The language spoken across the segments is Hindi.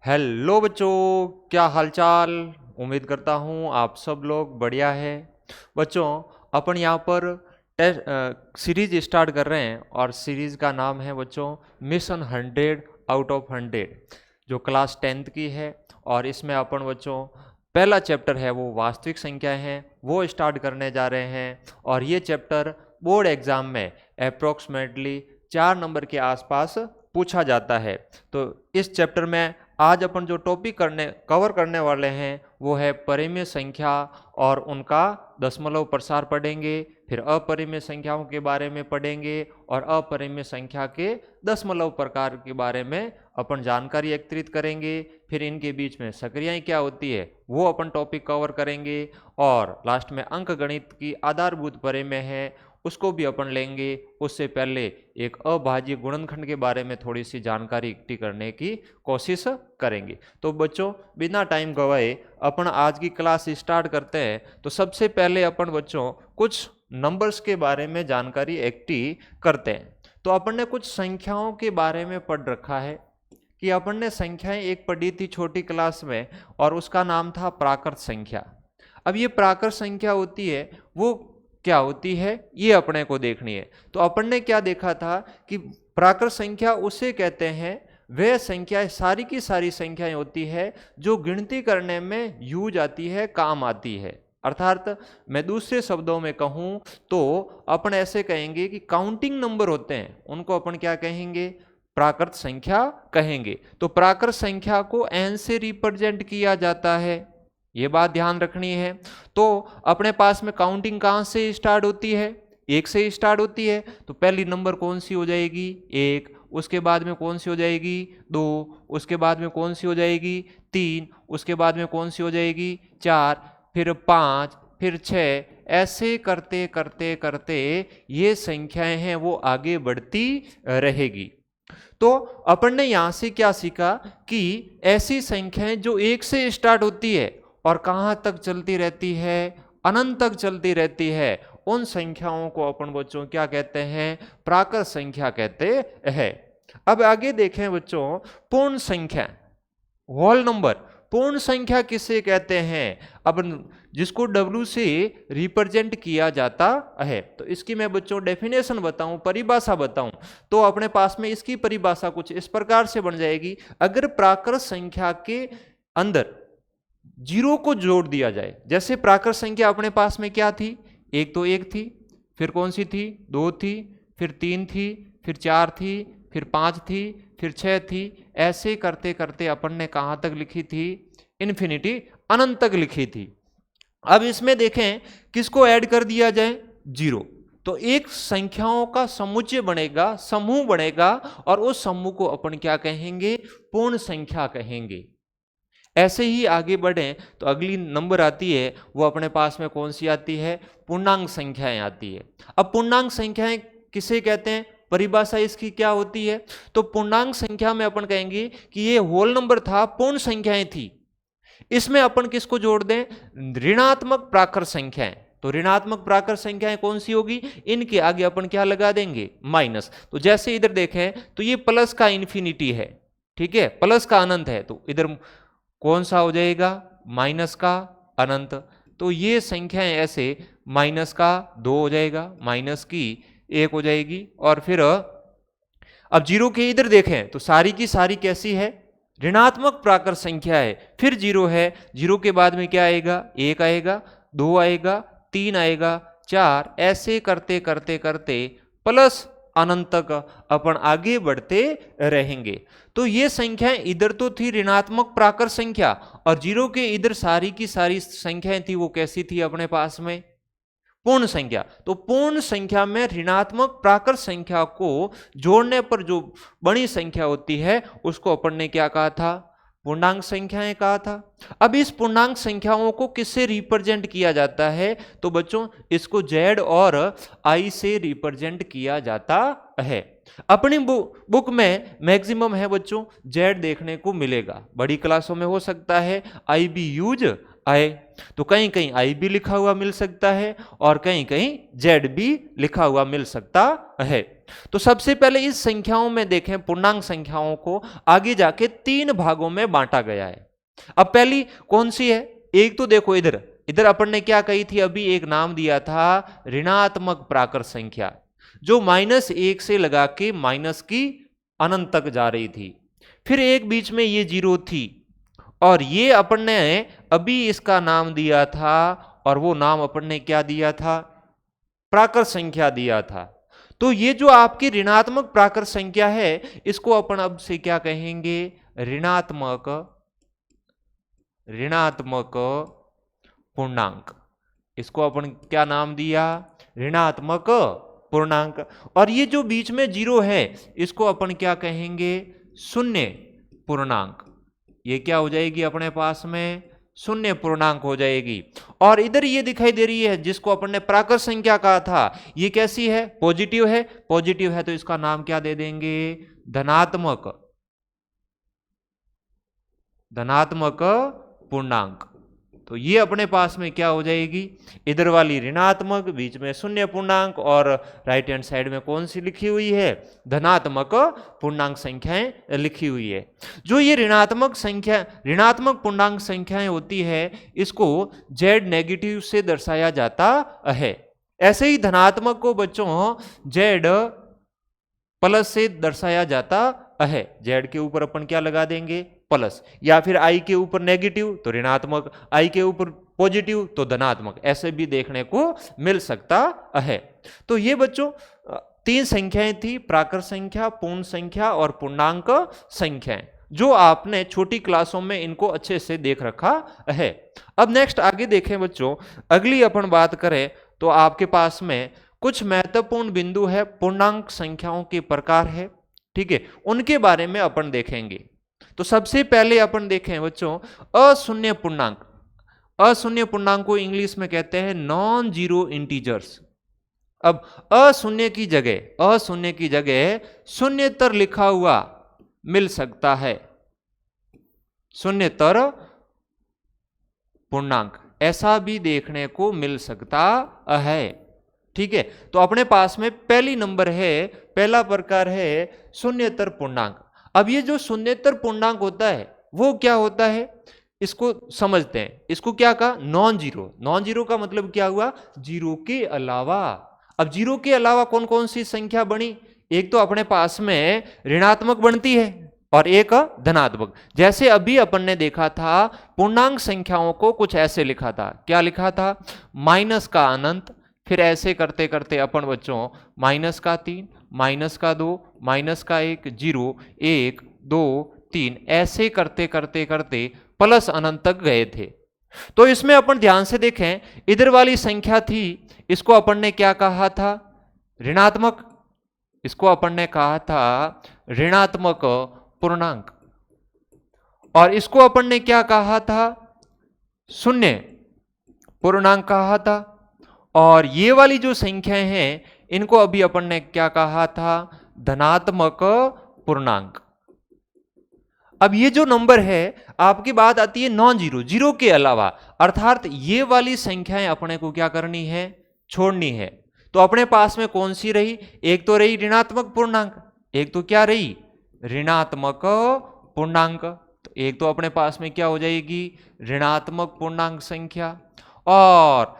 हेलो बच्चों, क्या हालचाल। उम्मीद करता हूँ आप सब लोग बढ़िया है। बच्चों, अपन यहाँ पर सीरीज स्टार्ट कर रहे हैं और सीरीज का नाम है बच्चों मिशन 100 आउट ऑफ 100, जो क्लास 10th की है। और इसमें अपन बच्चों पहला चैप्टर है वो वास्तविक संख्या है, वो स्टार्ट करने जा रहे हैं। और ये चैप्टर बोर्ड एग्जाम में अप्रोक्सीमेटली 4 नंबर के आसपास पूछा जाता है। तो इस चैप्टर में आज अपन जो टॉपिक कवर करने वाले हैं वो है परिमेय संख्या और उनका दशमलव प्रसार पढ़ेंगे। फिर अपरिमेय संख्याओं के बारे में पढ़ेंगे और अपरिमेय संख्या के दशमलव प्रकार के बारे में अपन जानकारी एकत्रित करेंगे। फिर इनके बीच में सक्रियाएं क्या होती है वो अपन टॉपिक कवर करेंगे। और लास्ट में अंक गणित की आधारभूत परिमेय है उसको भी अपन लेंगे। उससे पहले एक अभाज्य गुणनखंड के बारे में थोड़ी सी जानकारी इकट्ठी करने की कोशिश करेंगे। तो बच्चों बिना टाइम गवाए अपन आज की क्लास स्टार्ट करते हैं। तो सबसे पहले अपन बच्चों कुछ नंबर्स के बारे में जानकारी इकट्ठी करते हैं। तो अपन ने कुछ संख्याओं के बारे में पढ़ रखा है कि अपन ने संख्याएं एक पढ़ी थी छोटी क्लास में और उसका नाम था प्राकृत संख्या। अब ये प्राकृत संख्या होती है वो क्या होती है ये अपने को देखनी है। तो अपन ने क्या देखा था कि प्राकृत संख्या उसे कहते हैं वह संख्या सारी की सारी संख्याएं होती है जो गिनती करने में यूज आती है, काम आती है। अर्थात मैं दूसरे शब्दों में कहूं तो अपन ऐसे कहेंगे कि काउंटिंग नंबर होते हैं उनको अपन क्या कहेंगे, प्राकृत संख्या कहेंगे। तो प्राकृत संख्या को n से रिप्रेजेंट किया जाता है, ये बात ध्यान रखनी है। तो अपने पास में काउंटिंग कहाँ से स्टार्ट होती है, 1 से स्टार्ट होती है। तो पहली नंबर कौन सी हो जाएगी, 1। उसके बाद में कौन सी हो जाएगी, 2। उसके बाद में कौन सी हो जाएगी, 3। उसके बाद में कौन सी हो जाएगी, 4। फिर 5, फिर 6। ऐसे करते करते करते ये संख्याएं हैं वो आगे बढ़ती रहेगी। तो अपन ने यहां से क्या सीखा कि ऐसी संख्याएं जो 1 से स्टार्ट होती है और कहां तक चलती रहती है, अनंत तक चलती रहती है, उन संख्याओं को अपन बच्चों क्या कहते हैं, प्राकृत संख्या कहते हैं। अब आगे देखें बच्चों, पूर्ण संख्या, होल नंबर, पूर्ण संख्या किसे कहते हैं। अब जिसको W से रिप्रेजेंट किया जाता है। तो इसकी मैं बच्चों डेफिनेशन बताऊं, परिभाषा बताऊं, तो अपने पास में इसकी परिभाषा कुछ इस प्रकार से बन जाएगी। अगर प्राकृत संख्या के अंदर जीरो को जोड़ दिया जाए, जैसे प्राकृत संख्या अपने पास में क्या थी, एक तो 1 थी, फिर कौन सी थी, 2 थी, फिर 3 थी, फिर 4 थी, फिर 5 थी, फिर 6 थी। ऐसे करते करते अपन ने कहां तक लिखी थी, इन्फिनिटी, अनंत तक लिखी थी। अब इसमें देखें किसको ऐड कर दिया जाए, 0। तो एक संख्याओं का समुच्चय बनेगा, समूह बनेगा, और उस समूह को अपन क्या कहेंगे, पूर्ण संख्या कहेंगे। ऐसे ही आगे बढ़ें तो अगली नंबर आती है वो अपने पास में कौन सी आती है, पूर्णांक संख्याएं आती है। अब पूर्णांक संख्याएं किसे कहते हैं, परिभाषा इसकी क्या होती है। तो पूर्णांक संख्या में अपन कहेंगे कि ये होल नंबर था, पूर्ण संख्याएं थी। इसमें अपन किसको जोड़ दें, ऋणात्मक प्राकृत संख्याएं। तो ऋणात्मक प्राकृत संख्याएं कौन सी होगी, इनके आगे अपन क्या लगा देंगे, माइनस। तो जैसे इधर देखें तो ये प्लस का इन्फिनिटी है, ठीक है, प्लस का अनंत है, तो इधर कौन सा हो जाएगा, माइनस का अनंत। तो ये संख्याएं ऐसे माइनस का 2 हो जाएगा, माइनस की 1 हो जाएगी। और फिर अब 0 के इधर देखें तो सारी की सारी कैसी है, ऋणात्मक प्राकृत संख्या है। फिर 0 है, 0 के बाद में क्या आएगा, 1 आएगा, 2 आएगा, 3 आएगा, 4। ऐसे करते करते करते प्लस अनंत तक अपन आगे बढ़ते रहेंगे। तो ये संख्याएं इधर तो थी ऋणात्मक प्राकृत संख्या, और 0 के इधर सारी की सारी संख्याएं थी वो कैसी थी अपने पास में, पूर्ण संख्या। तो पूर्ण संख्या में ऋणात्मक प्राकृत संख्या को जोड़ने पर जो बड़ी संख्या होती है उसको अपन ने क्या कहा था, पूर्णांक संख्याएं कहा था। अब इस पूर्णांक संख्याओं को किससे रिप्रेजेंट किया जाता है, तो बच्चों इसको Z और I से रिप्रेजेंट किया जाता है। अपनी बुक में मैक्सिमम है बच्चों Z देखने को मिलेगा, बड़ी क्लासों में हो सकता है I भी यूज आए, तो कहीं कहीं I भी लिखा हुआ मिल सकता है और कहीं कहीं Z भी लिखा हुआ मिल सकता है। तो सबसे पहले इस संख्याओं में देखें, पूर्णांक संख्याओं को आगे जाके 3 भागों में बांटा गया है। अब पहली कौन सी है? एक तो देखो इधर, इधर अपन ने क्या कही थी, अभी एक नाम दिया था ऋणात्मक प्राकृत संख्या, जो -1 से लगा के माइनस की अनंत तक जा रही थी। फिर एक बीच में ये 0 थी, और ये अपन ने अभी इसका नाम दिया था, और वो नाम अपन ने क्या दिया था? प्राकृत संख्या दिया था। तो ये जो आपकी ऋणात्मक प्राकृत संख्या है, इसको अपन अब से क्या कहेंगे? ऋणात्मक पूर्णांक। इसको अपन क्या नाम दिया? ऋणात्मक पूर्णांक। और ये जो बीच में 0 है, इसको अपन क्या कहेंगे? शून्य पूर्णांक। ये क्या हो जाएगी अपने पास में? शून्य पूर्णांक हो जाएगी। और इधर ये दिखाई दे रही है जिसको अपन ने प्राकृत संख्या कहा था, ये कैसी है? पॉजिटिव है। पॉजिटिव है तो इसका नाम क्या दे देंगे? धनात्मक पूर्णांक। तो ये अपने पास में क्या हो जाएगी? इधर वाली ऋणात्मक, बीच में शून्य पूर्णांक, और राइट हैंड साइड में कौन सी लिखी हुई है? धनात्मक पूर्णांक संख्याएं लिखी हुई है। जो ये ऋणात्मक पूर्णांक संख्याएं होती है, इसको जेड नेगेटिव से दर्शाया जाता है। ऐसे ही धनात्मक को बच्चों जेड प्लस से दर्शाया जाता है। जेड के ऊपर अपन क्या लगा देंगे? प्लस। या फिर आई के ऊपर नेगेटिव तो ऋणात्मक, आई के ऊपर पॉजिटिव तो धनात्मक, ऐसे भी देखने को मिल सकता है। तो ये बच्चों 3 संख्याएं थी, प्राकृत संख्या, पूर्ण संख्या और पूर्णांक संख्याएं, जो आपने छोटी क्लासों में इनको अच्छे से देख रखा है। अब नेक्स्ट आगे देखें बच्चों, अगली अपन बात करें तो आपके पास में कुछ महत्वपूर्ण बिंदु है, पूर्णांक संख्याओं के प्रकार है, ठीक है, उनके बारे में अपन देखेंगे। तो सबसे पहले अपन देखें बच्चों अशून्य पूर्णांक। अशून्य पूर्णांक को इंग्लिश में कहते हैं नॉन जीरो इंटीजर्स। अब अशून्य की जगह शून्यतर लिखा हुआ मिल सकता है, शून्यतर पूर्णांक ऐसा भी देखने को मिल सकता है, ठीक है। तो अपने पास में पहली नंबर है, पहला प्रकार है शून्यतर पूर्णांक। अब ये जो शून्यतर पूर्णांक होता है वो क्या होता है, इसको समझते हैं। इसको क्या कहा? Non zero. नॉन जीरो का मतलब क्या हुआ? जीरो के अलावा। अब जीरो के अलावा कौन कौन सी संख्या बनी? एक तो अपने पास में ऋणात्मक बनती है और एक धनात्मक। जैसे अभी अपन ने देखा था पूर्णांक संख्याओं को कुछ ऐसे लिखा था, क्या लिखा था? माइनस का अनंत, फिर ऐसे करते करते अपन बच्चों -3, -2, -1, 0, 1, 2, 3 ऐसे करते करते करते प्लस अनंत तक गए थे। तो इसमें अपन ध्यान से देखें, इधर वाली संख्या थी, इसको अपन ने क्या कहा था? ऋणात्मक। इसको अपन ने कहा था ऋणात्मक पूर्णांक। और इसको अपन ने क्या कहा था? शून्य पूर्णांक कहा था। और ये वाली जो संख्याएं हैं, इनको अभी अपन ने क्या कहा था? धनात्मक पूर्णांक। अब ये जो नंबर है, आपकी बात आती है नॉन जीरो, जीरो के अलावा, अर्थात ये वाली संख्याएं अपने को क्या करनी है? छोड़नी है। तो अपने पास में कौन सी रही? एक तो रही ऋणात्मक पूर्णांक, एक तो क्या रही? ऋणात्मक पूर्णांक। तो एक तो अपने पास में क्या हो जाएगी? ऋणात्मक पूर्णांक संख्या। और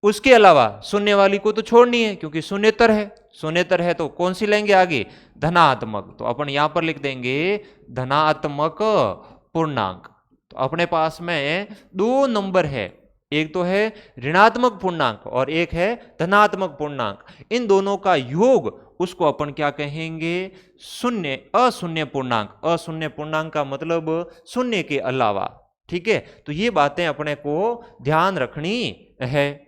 उसके अलावा शून्य वाली को तो छोड़नी है, क्योंकि शून्यतर है। शून्यतर है तो कौन सी लेंगे आगे? धनात्मक। तो अपन यहां पर लिख देंगे धनात्मक पूर्णांक। तो अपने पास में 2 नंबर है, एक तो है ऋणात्मक पूर्णांक और एक है धनात्मक पूर्णांक। इन दोनों का योग, उसको अपन क्या कहेंगे? अशून्य पूर्णांक। अशून्य पूर्णांक का मतलब शून्य के अलावा, ठीक है। तो ये बातें अपने को ध्यान रखनी है।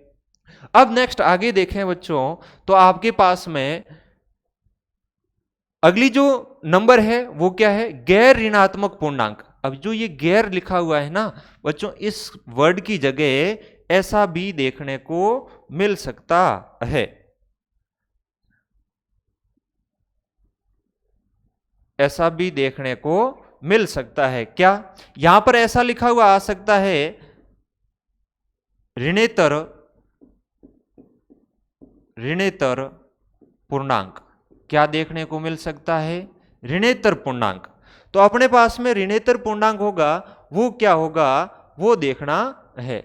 अब नेक्स्ट आगे देखें बच्चों, तो आपके पास में अगली जो नंबर है वो क्या है? गैर ऋणात्मक पूर्णांक। अब जो ये गैर लिखा हुआ है ना बच्चों, इस वर्ड की जगह ऐसा भी देखने को मिल सकता है। ऐसा भी देखने को मिल सकता है। क्या यहां पर ऐसा लिखा हुआ आ सकता है? ऋणेतर पूर्णांक। क्या देखने को मिल सकता है? ऋणेतर पूर्णांक। तो अपने पास में ऋणेतर पूर्णांक होगा, वो क्या होगा वो देखना है।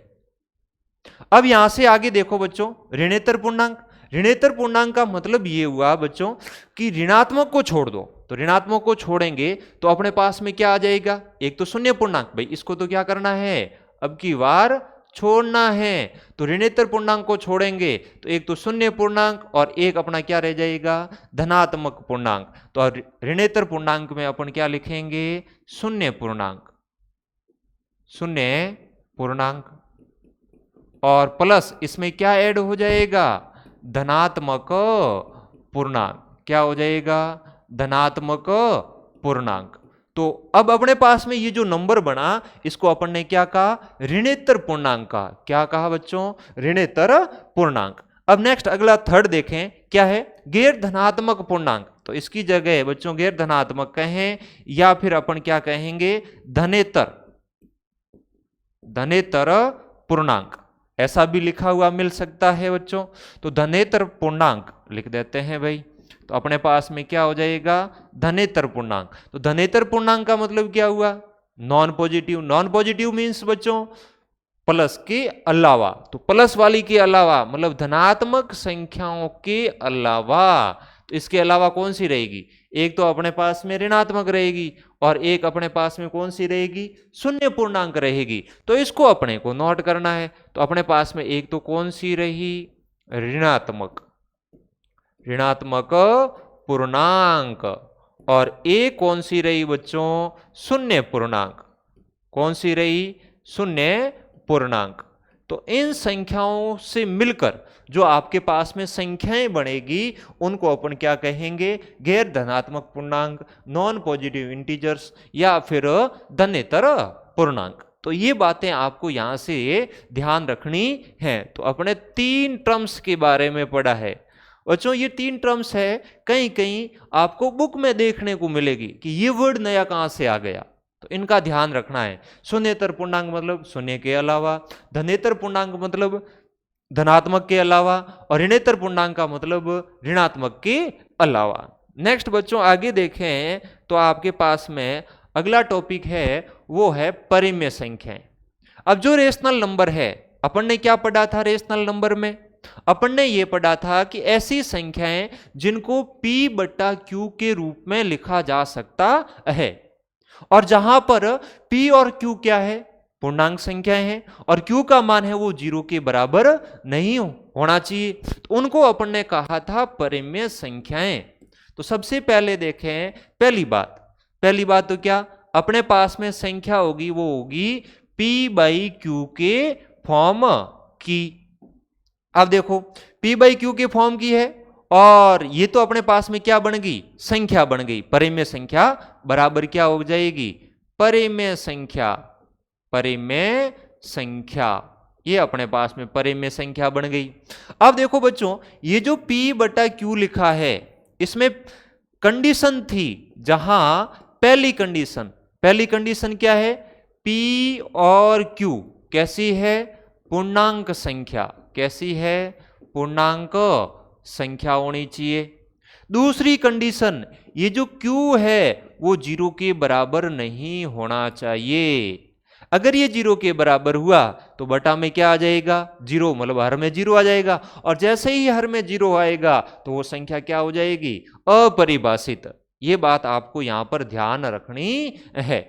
अब यहां से आगे देखो बच्चों, ऋणेतर पूर्णांक। ऋणेतर पूर्णांक का मतलब ये हुआ बच्चों कि ऋणात्मक को छोड़ दो, तो ऋणात्मक को छोड़ेंगे तो अपने पास में क्या आ जाएगा? एक तो शून्य पूर्णांक, भाई इसको तो क्या करना है, अब की बार छोड़ना है। तो ऋणेतर पूर्णांक को छोड़ेंगे तो एक तो शून्य पूर्णांक और एक अपना क्या रह जाएगा? धनात्मक पूर्णांक। तो ऋणेतर पूर्णांक में अपन क्या लिखेंगे? शून्य पूर्णांक, शून्य पूर्णांक, और प्लस इसमें क्या ऐड हो जाएगा? धनात्मक पूर्णांक। क्या हो जाएगा? धनात्मक पूर्णांक। तो अब अपने पास में ये जो नंबर बना, इसको अपन ने क्या कहा? ऋणेतर पूर्णांक का। क्या कहा बच्चों? ऋणेतर पूर्णांक। अब नेक्स्ट अगला थर्ड देखें, क्या है? गैर धनात्मक पूर्णांक। तो इसकी जगह बच्चों गैर धनात्मक कहें या फिर अपन क्या कहेंगे? धनेतर, धनेतर पूर्णांक, ऐसा भी लिखा हुआ मिल सकता है बच्चों। तो धनेतर पूर्णांक लिख देते हैं भाई। तो अपने पास में क्या हो जाएगा? धनेतर पूर्णांक। तो धनेतर पूर्णांक का मतलब क्या हुआ? Non positive. Non positive means बच्चों प्लस के अलावा। तो प्लस वाली के अलावा मतलब धनात्मक संख्याओं के अलावा। तो इसके अलावा कौन सी रहेगी? एक तो अपने पास में ऋणात्मक रहेगी और एक अपने पास में कौन सी रहेगी? शून्य पूर्णांक रहेगी। तो इसको अपने को नोट करना है। तो अपने पास में एक तो कौन सी रही? ऋणात्मक, ऋणात्मक पूर्णांक, और एक कौन सी रही बच्चों? शून्य पूर्णांक। कौन सी रही? शून्य पूर्णांक। तो इन संख्याओं से मिलकर जो आपके पास में संख्याएं बनेगी उनको अपन क्या कहेंगे? गैर धनात्मक पूर्णांक, नॉन पॉजिटिव इंटीजर्स, या फिर धनेतर पूर्णांक। तो ये बातें आपको यहां से ध्यान रखनी है। तो अपने तीन टर्म्स के बारे में पढ़ा है बच्चों। ये तीन टर्म्स है, कहीं कहीं आपको बुक में देखने को मिलेगी कि ये वर्ड नया कहां से आ गया, तो इनका ध्यान रखना है। शून्येतर पूर्णांक मतलब शून्य के अलावा, धनेतर पूर्णांक मतलब धनात्मक के अलावा, और ऋणेतर पूर्णांक का मतलब ऋणात्मक के अलावा। नेक्स्ट बच्चों आगे देखें तो आपके पास में अगला टॉपिक है, वो है परिमेय संख्याएं। अब जो रेशनल नंबर है, अपन ने क्या पढ़ा था रेशनल नंबर में? अपन ने ये पढ़ा था कि ऐसी संख्याएं जिनको P बट्टा Q के रूप में लिखा जा सकता है, और जहां पर P और Q क्या है? पूर्णांक संख्याएं हैं, और Q का मान है वो 0 के बराबर नहीं होना चाहिए, तो उनको अपन ने कहा था परिमेय संख्याएं। तो सबसे पहले देखें पहली बात तो क्या? अपने पास में संख्या होगी वो होगी P बाई Q के फॉर्म की। अब देखो P बाई Q के फॉर्म की है, और ये तो अपने पास में क्या बन गई? संख्या बन गई। परिमेय संख्या बराबर क्या हो जाएगी? परिमेय संख्या, परिमेय संख्या, ये अपने पास में परिमेय संख्या बन गई। अब देखो बच्चों, ये जो P बटा Q लिखा है, इसमें कंडीशन थी, जहां पहली कंडीशन क्या है? P और Q कैसी है? पूर्णांक संख्या। कैसी है? पूर्णांक संख्या होनी चाहिए। दूसरी कंडीशन, ये जो Q है वो 0 के बराबर नहीं होना चाहिए। अगर ये 0 के बराबर हुआ तो बटा में क्या आ जाएगा? 0, मतलब हर में 0 आ जाएगा, और जैसे ही हर में 0 आएगा तो वो संख्या क्या हो जाएगी? अपरिभाषित। ये बात आपको यहां पर ध्यान रखनी है।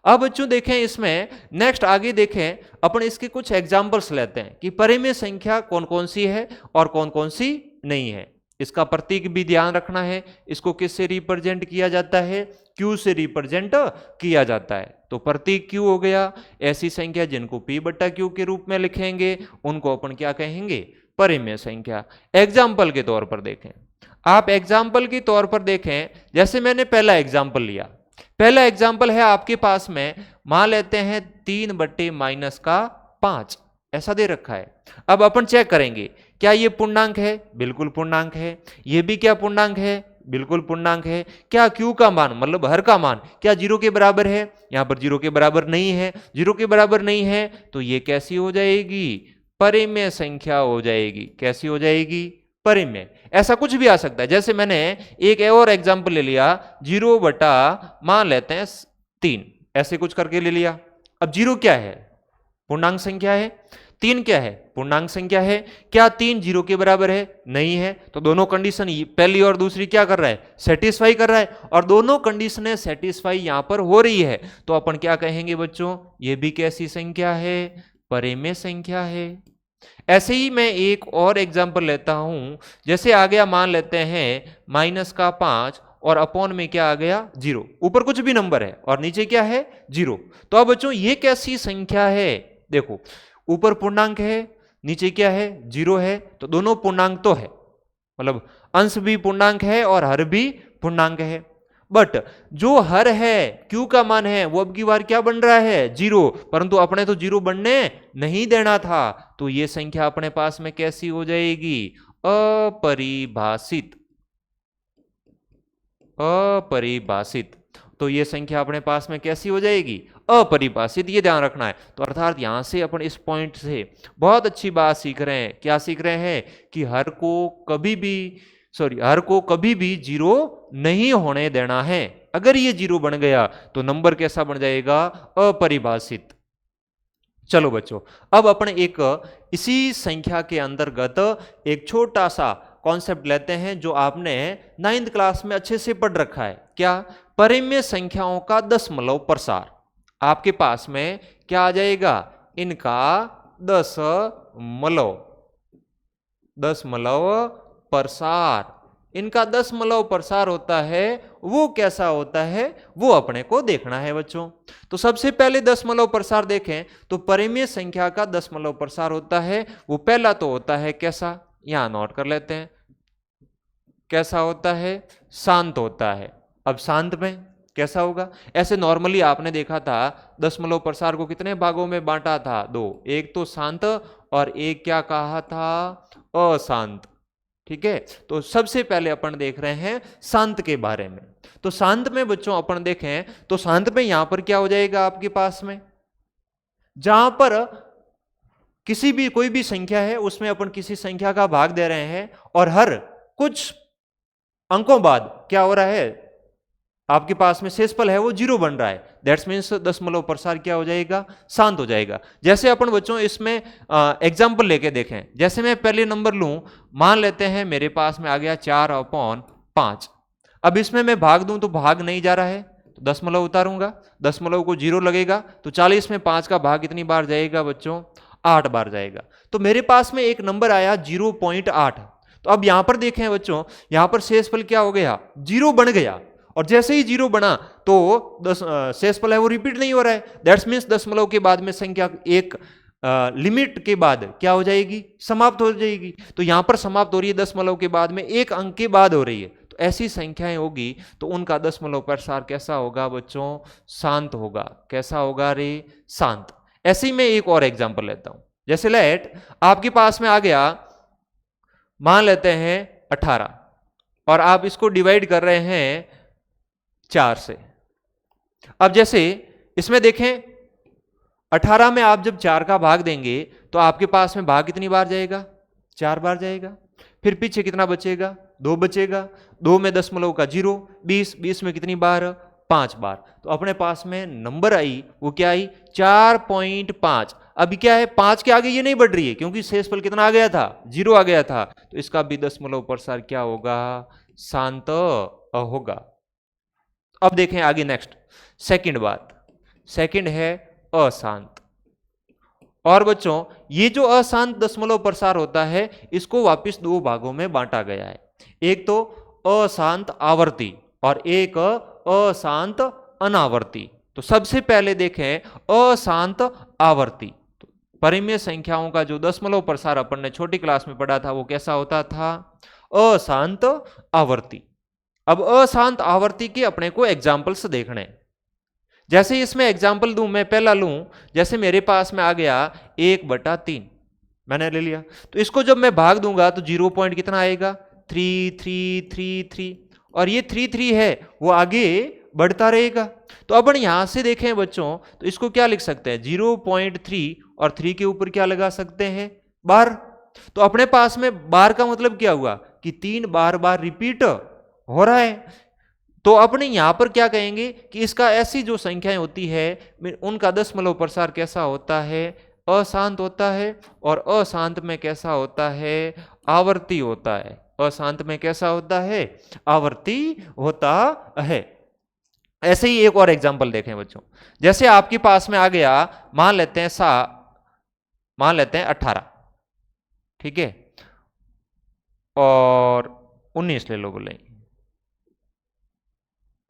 अब बच्चों देखें, इसमें नेक्स्ट आगे देखें, अपन इसके कुछ एग्जाम्पल्स लेते हैं कि परिमेय संख्या कौन कौन सी है और कौन कौन सी नहीं है। इसका प्रतीक भी ध्यान रखना है। इसको किससे रिप्रेजेंट किया जाता है? Q से रिप्रेजेंट किया जाता है। तो प्रतीक Q हो गया। ऐसी संख्या जिनको P बट्टा Q के रूप में लिखेंगे उनको अपन क्या कहेंगे? परिमेय संख्या। एग्जाम्पल के तौर पर देखें, आप एग्जाम्पल के तौर पर देखें, जैसे मैंने पहला एग्जाम्पल लिया। पहला एग्जाम्पल है आपके पास में, मान लेते हैं 3 बट्टे माइनस का 5, ऐसा दे रखा है। अब अपन चेक करेंगे, क्या ये पूर्णांक है? बिल्कुल पूर्णांक है। ये भी क्या पूर्णांक है? बिल्कुल पूर्णांक है। क्या Q का मान मतलब हर का मान क्या 0 के बराबर है? यहां पर 0 के बराबर नहीं है। 0 के बराबर नहीं है, तो ये कैसी हो जाएगी? परिमेय संख्या हो जाएगी। कैसी हो जाएगी? परिमेय, ऐसा कुछ भी आ सकता है। जैसे मैंने एक और एग्जाम्पल ले लिया, 0 बटा मान लेते हैं 3, ऐसे कुछ करके ले लिया। अब 0 क्या है? पूर्णांक संख्या है। 3 क्या है? पूर्णांक संख्या है। क्या 3 0 के बराबर है? नहीं है। तो दोनों कंडीशन, पहली और दूसरी, क्या कर रहा है? सेटिस्फाई कर रहा है, और दोनों कंडीशनें सेटिस्फाई यहां पर हो रही है। तो अपन क्या कहेंगे बच्चों? ये भी कैसी संख्या है? परिमेय संख्या है। ऐसे ही मैं एक और एग्जाम्पल लेता हूं। जैसे आ गया, मान लेते हैं -5 और अपॉन में क्या आ गया? 0। ऊपर कुछ भी नंबर है और नीचे क्या है? 0। तो अब बच्चों ये कैसी संख्या है? देखो, ऊपर पूर्णांक है, नीचे क्या है? 0 है। तो दोनों पूर्णांक तो है, मतलब अंश भी पूर्णांक है और हर भी पूर्णांक है। बट जो हर है, Q का मान है, वो अब की बार क्या बन रहा है? 0। परंतु अपने तो 0 बनने नहीं देना था, तो ये संख्या अपने पास में कैसी हो जाएगी? अपरिभाषित। अपरिभाषित। तो ये संख्या अपने पास में कैसी हो जाएगी? अपरिभाषित। ये ध्यान रखना है। तो अर्थात यहां से अपन इस पॉइंट से बहुत अच्छी बात सीख रहे हैं। क्या सीख रहे हैं? कि हर को कभी भी 0 नहीं होने देना है। अगर ये 0 बन गया तो नंबर कैसा बन जाएगा? अपरिभाषित। चलो बच्चों, अब अपन एक इसी संख्या के अंतर्गत एक छोटा सा कॉन्सेप्ट लेते हैं जो आपने 9th क्लास में अच्छे से पढ़ रखा है। क्या? परिमेय संख्याओं का दशमलव प्रसार। आपके पास में क्या आ जाएगा? इनका दशमलव प्रसार। इनका दशमलव प्रसार होता है, वो कैसा होता है वो अपने को देखना है बच्चों। तो सबसे पहले दशमलव प्रसार देखें तो परिमेय संख्या का दशमलव प्रसार होता है, वो पहला तो होता है कैसा? यहां नोट कर लेते हैं। कैसा होता है? शांत होता है। अब शांत में कैसा होगा? ऐसे नॉर्मली आपने देखा था दशमलव प्रसार को कितने भागों में बांटा था? 2। एक तो शांत और एक क्या कहा था? अशांत। ठीक है, तो सबसे पहले अपन देख रहे हैं शांत के बारे में। तो शांत में बच्चों अपन देखें तो शांत में यहां पर क्या हो जाएगा आपके पास में? जहां पर कोई भी संख्या है उसमें अपन किसी संख्या का भाग दे रहे हैं और हर कुछ अंकों बाद क्या हो रहा है? आपके पास में शेषफल है वो 0 बन रहा है। दैट्स मीन्स दशमलव प्रसार क्या हो जाएगा? शांत हो जाएगा। जैसे अपन बच्चों इसमें एग्जाम्पल लेके देखें। जैसे मैं पहले नंबर लूं, मान लेते हैं मेरे पास में आ गया 4/5। अब इसमें मैं भाग दूं तो भाग नहीं जा रहा है, तो दशमलव उतारूंगा, दशमलव को 0 लगेगा, तो 40 में 5 का भाग कितनी बार जाएगा बच्चों? 8 बार जाएगा। तो मेरे पास में एक नंबर आया 0.8। तो अब यहां पर देखें बच्चों, यहां पर शेषफल क्या हो गया? 0 बन गया। और जैसे ही 0 बना तो शेषफल है वो रिपीट नहीं हो रहा है। दैट्स मीन्स दशमलव के बाद में संख्या एक लिमिट के बाद क्या हो जाएगी? समाप्त हो जाएगी। तो यहां पर समाप्त हो रही है दशमलव के बाद में, एक अंक के बाद हो रही है। तो ऐसी संख्याएं होगी तो उनका दशमलव प्रसार कैसा होगा बच्चों? शांत होगा। कैसा होगा रे? शांत। ऐसे ही मैं एक और एग्जांपल लेता हूं। जैसे लेट आपके पास में आ गया, मान लेते हैं 18, और आप इसको डिवाइड कर रहे हैं 4 से। अब जैसे इसमें देखें 18 में आप जब 4 का भाग देंगे तो आपके पास में भाग कितनी बार जाएगा? 4 बार जाएगा। फिर पीछे कितना बचेगा? 2 बचेगा। 2 में दशमलव का 0, 20 में कितनी बार? 5 बार। तो अपने पास में नंबर आई, वो क्या आई? 4.5। अभी क्या है? 5 के आगे ये नहीं बढ़ रही है क्योंकि शेषफल कितना आ गया था? 0 आ गया था। तो इसका भी दशमलव प्रसार क्या होगा? शांत होगा। अब देखें आगे नेक्स्ट सेकंड बात। सेकंड है अशांत। और बच्चों ये जो अशांत दशमलव प्रसार होता है इसको वापस 2 भागों में बांटा गया है। एक तो अशांत आवर्ती और एक अशांत अनावर्ती। तो सबसे पहले देखें अशांत आवर्ती। तो परिमेय संख्याओं का जो दशमलव प्रसार अपन ने छोटी क्लास में पढ़ा था वो कैसा होता था? अशांत आवर्ती। अब अशांत आवर्ती के अपने को एग्जाम्पल्स देखने। जैसे इसमें एग्जाम्पल दूं, मैं पहला लूं, जैसे मेरे पास में आ गया 1/3 मैंने ले लिया। तो इसको जब मैं भाग दूंगा तो 0 पॉइंट कितना आएगा? 3 3 3 3, और ये 3 3 है वो आगे बढ़ता रहेगा। तो अपन यहां से देखें बच्चों तो इसको क्या लिख सकते हैं? 0.3 और 3 के ऊपर क्या लगा सकते हैं? बार। तो अपने पास में बार का मतलब क्या हुआ कि 3 बार बार रिपीट हो रहा है। तो अपने यहां पर क्या कहेंगे कि इसका ऐसी जो संख्याएं होती है उनका दशमलव प्रसार कैसा होता है, अशांत होता है, और अशांत में कैसा होता है, आवर्ती होता है। अशांत में कैसा होता है, आवर्ती होता है। ऐसे ही एक और एग्जांपल देखें बच्चों, जैसे आपके पास में आ गया, मान लेते हैं 18, ठीक है, और 19 ले लो बोले,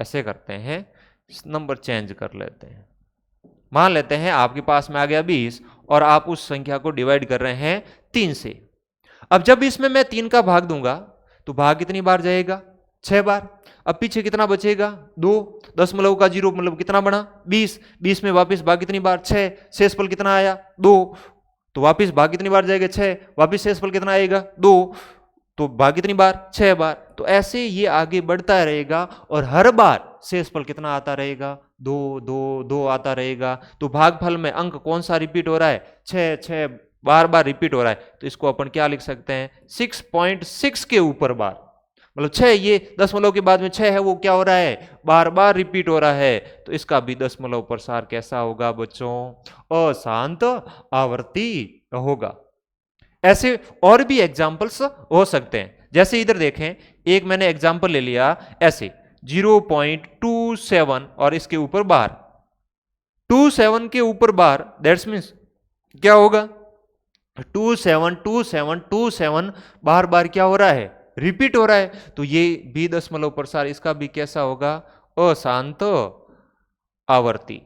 ऐसे करते हैं, नंबर चेंज कर लेते हैं। मान लेते हैं आपके पास में आ गया 20 और आप उस संख्या को डिवाइड कर रहे हैं 3 से। अब जब इसमें मैं 3 का भाग दूंगा तो भाग कितनी बार जाएगा, 6 बार। अब पीछे कितना बचेगा, 2, दशमलव का 0 मतलब कितना बना 20, 20 में वापस भाग कितनी बार 6, शेषफल कितना आया 2, तो वापस भाग कितनी बार जाएगा 6, वापस शेषफल कितना आएगा 2, तो भाग कितनी बार 6 बार। तो ऐसे ये आगे बढ़ता रहेगा और हर बार शेषफल कितना आता रहेगा 2 2 2 आता रहेगा। तो भागफल में अंक कौन सा रिपीट हो रहा है, 6 6 बार बार रिपीट हो रहा है। तो इसको अपन क्या लिख सकते हैं, 6.6 के ऊपर बार, मतलब 6, ये दशमलव के बाद में 6 है वो क्या हो रहा है, बार बार रिपीट हो रहा है। तो इसका भी दशमलव प्रसार कैसा होगा बच्चों, अशांत आवर्ती होगा। ऐसे और भी एग्जाम्पल्स हो सकते हैं। जैसे इधर देखें, एक मैंने एग्जाम्पल ले लिया ऐसे 0.27 और इसके ऊपर बार, 27 के ऊपर बार, दैट्स मीन्स क्या होगा, 27 बार बार क्या हो रहा है, रिपीट हो रहा है। तो ये भी दशमलव प्रसार, इसका भी कैसा होगा, अशांत आवर्ती,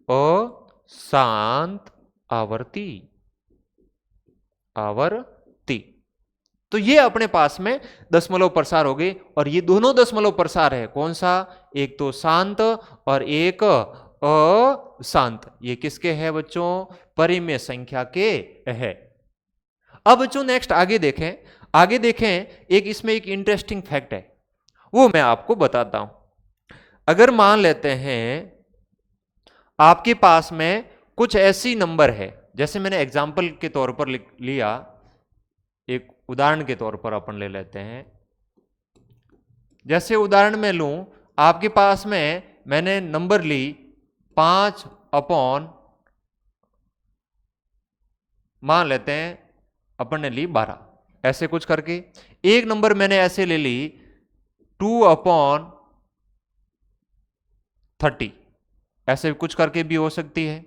अशांत आवर्ती, आवर्ती। तो ये अपने पास में दशमलव प्रसार हो गए, और ये दोनों दशमलव प्रसार है, कौन सा, एक तो शांत और एक अशांत। ये किसके है बच्चों, परिमेय संख्या के है। अब बच्चों नेक्स्ट आगे देखें, एक इसमें एक इंटरेस्टिंग फैक्ट है, वो मैं आपको बताता हूं। अगर मान लेते हैं आपके पास में कुछ ऐसी नंबर है, जैसे मैंने एग्जाम्पल के तौर पर लिया, एक उदाहरण के तौर पर अपन ले लेते हैं। जैसे उदाहरण में लूं, आपके पास में मैंने नंबर ली 5 अपॉन, मान लेते हैं अपन ने ली 12, ऐसे कुछ करके। एक नंबर मैंने ऐसे ले ली 2 अपॉन 30, ऐसे कुछ करके भी हो सकती है।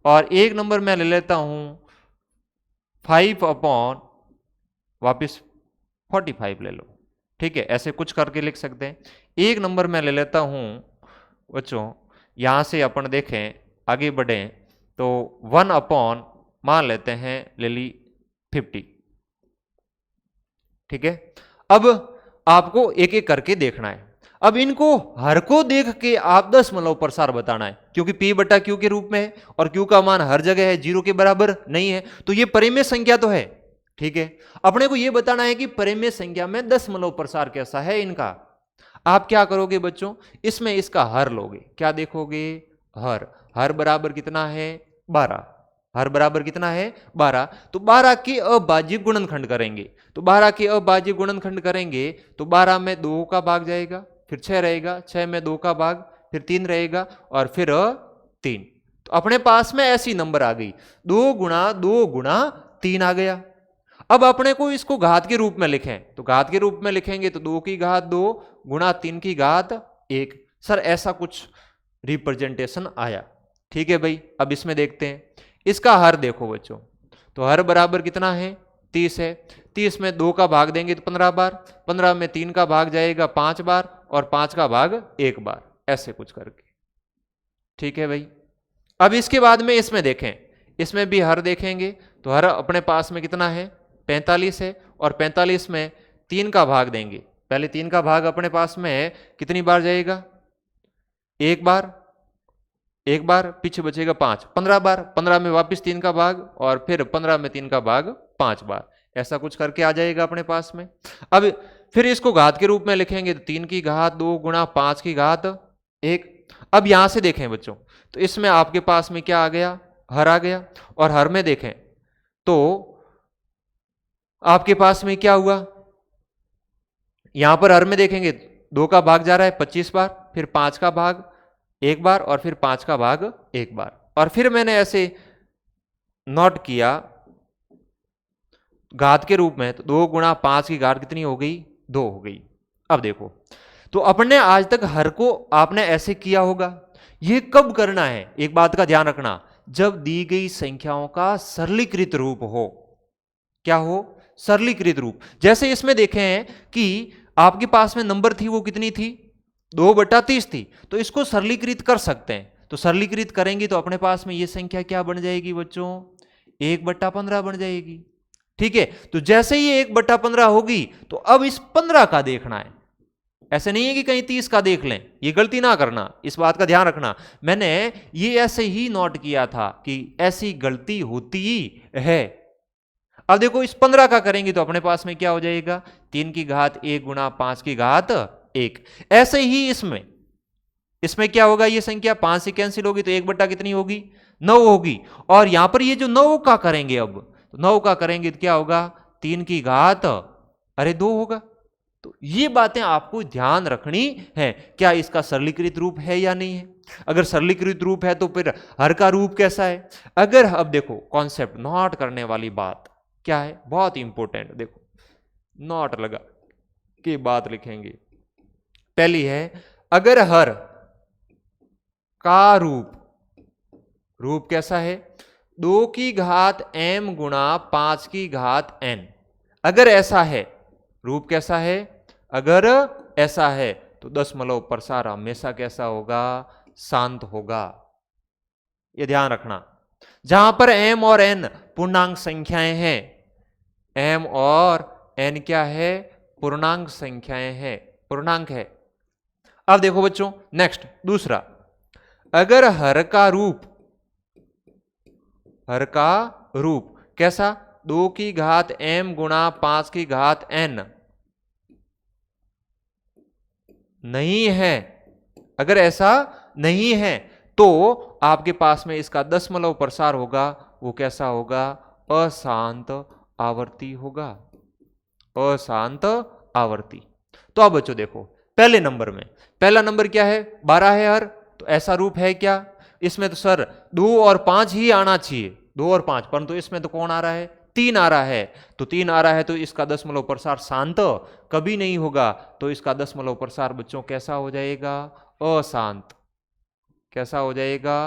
और एक नंबर मैं ले लेता हूं 5 अपॉन वापिस 45 ले लो, ठीक है, ऐसे कुछ करके लिख सकते हैं। एक नंबर मैं ले लेता हूं बच्चों, यहां से अपन देखें आगे बढ़े तो 1 अपॉन, मान लेते हैं ले ली 50, ठीक है। अब आपको एक एक करके देखना है। अब इनको हर को देख के आप दशमलव प्रसार बताना है, क्योंकि P बटा Q के रूप में है और Q का मान हर जगह है, 0 के बराबर नहीं है, तो ये परिमेय संख्या तो है, ठीक है। अपने को ये बताना है कि परिमेय संख्या में दशमलव प्रसार कैसा है इनका। आप क्या करोगे बच्चों, इसमें इसका हर लोगे, क्या देखोगे, हर बराबर कितना है 12, हर बराबर कितना है 12, तो 12 के अभाज्य गुणनखंड करेंगे। तो 12 के अभाज्य गुणनखंड करेंगे तो 12 में 2 का भाग जाएगा, फिर 6 रहेगा, 6 में 2 का भाग, फिर 3 रहेगा, और फिर 3। तो अपने पास में ऐसी नंबर आ गई, 2 गुणा 2 गुणा 3 आ गया। अब अपने को इसको घात के रूप में लिखें, तो घात के रूप में लिखेंगे तो 2 की घात 2 गुणा 3 की घात 1। सर ऐसा कुछ रिप्रेजेंटेशन आया, ठीक है भाई। अब इसमें देखते हैं, इसका हर देखो बच्चों, तो हर बराबर कितना है 30 है, 30 में 2 का भाग देंगे तो 15 बार, 15 में 3 का भाग जाएगा 5 बार, और 5 का भाग 1 बार, ऐसे कुछ करके, ठीक है भाई। अब इसके बाद में इसमें देखें, इसमें भी हर देखेंगे तो हर अपने पास में कितना है 45 है, और 45 में 3 का भाग देंगे, पहले 3 का भाग अपने पास में है, कितनी बार जाएगा 1 बार, 1 बार, पीछे बचेगा 5, 15 बार, 15 में वापस 3 का भाग, और फिर 15 में 3 का भाग 5 बार, ऐसा कुछ करके आ जाएगा अपने पास में। अब फिर इसको घात के रूप में लिखेंगे तो 3 की घात 2 गुणा 5 की घात 1। अब यहां से देखें बच्चों, तो इसमें आपके पास में क्या आ गया, हर आ गया, और हर में देखें तो आपके पास में क्या हुआ, यहां पर हर में देखेंगे 2 का भाग जा रहा है 25 बार, फिर 5 का भाग एक बार, और फिर 5 का भाग एक बार, और फिर मैंने ऐसे नोट किया घात के रूप में, तो 2 गुणा 5 की घात कितनी हो गई, 2 हो गई। अब देखो, तो अपने आज तक हर को आपने ऐसे किया होगा, यह कब करना है, एक बात का ध्यान रखना, जब दी गई संख्याओं का सरलीकृत रूप हो। क्या हो, सरलीकृत रूप। जैसे इसमें देखें हैं कि आपके पास में नंबर थी, वो कितनी थी, 2/30 थी, तो इसको सरलीकृत कर सकते हैं। तो सरलीकृत करेंगे तो अपने पास में ये संख्या क्या बन जाएगी बच्चों, 1/15 बन जाएगी। ठीक है, तो जैसे ही 1/15 होगी, तो अब इस 15 का देखना है। ऐसे नहीं है कि कहीं 30 का देख लें, ये गलती ना करना, इस बात का ध्यान रखना। मैंने ये ऐसे ही नोट किया था कि ऐसी गलती होती है। अब देखो, इस 15 का करेंगे तो अपने पास में क्या हो जाएगा, 3 की घात 1 गुणा 5 की घात 1। ऐसे ही इसमें क्या होगा, ये संख्या 5 से कैंसिल होगी, तो 1 कितनी होगी, 9 होगी। और यहां पर ये जो 9 का करेंगे, अब तो 9 का करेंगे तो क्या होगा, 3 की घात 2 होगा। तो ये बातें आपको ध्यान रखनी है, क्या इसका सरलीकृत रूप है या नहीं है। अगर सरलीकृत रूप है तो फिर हर का रूप कैसा है। अगर अब देखो, कॉन्सेप्ट नोट करने वाली बात क्या है, बहुत इंपॉर्टेंट, देखो नोट लगा के बात लिखेंगे। पहली है, अगर हर का रूप कैसा है, 2 की घात m गुणा 5 की घात n। अगर ऐसा है, रूप कैसा है, अगर ऐसा है तो दशमलव प्रसार हमेशा कैसा होगा, शांत होगा। यह ध्यान रखना। जहां पर m और n पूर्णांक संख्याएं हैं, m और n क्या है, पूर्णांक संख्याएं हैं, पूर्णांक है। अब देखो बच्चों, नेक्स्ट दूसरा, अगर हर का रूप कैसा, 2 की घात m गुणा 5 की घात n नहीं है, अगर ऐसा नहीं है तो आपके पास में इसका दशमलव प्रसार होगा, वो कैसा होगा, अशांत आवर्ती होगा, अशांत आवर्ती। तो अब बच्चों देखो, पहले नंबर में, पहला नंबर क्या है, 12 है हर, तो ऐसा रूप है क्या, इसमें तो सर 2 और 5 ही आना चाहिए, 2 और 5, परंतु इसमें तो कौन आ रहा है, 3 आ रहा है। तो 3 आ रहा है, तो इसका दशमलव प्रसार शांत कभी नहीं होगा, तो इसका दशमलव प्रसार बच्चों कैसा हो जाएगा, अशांत। कैसा हो जाएगा,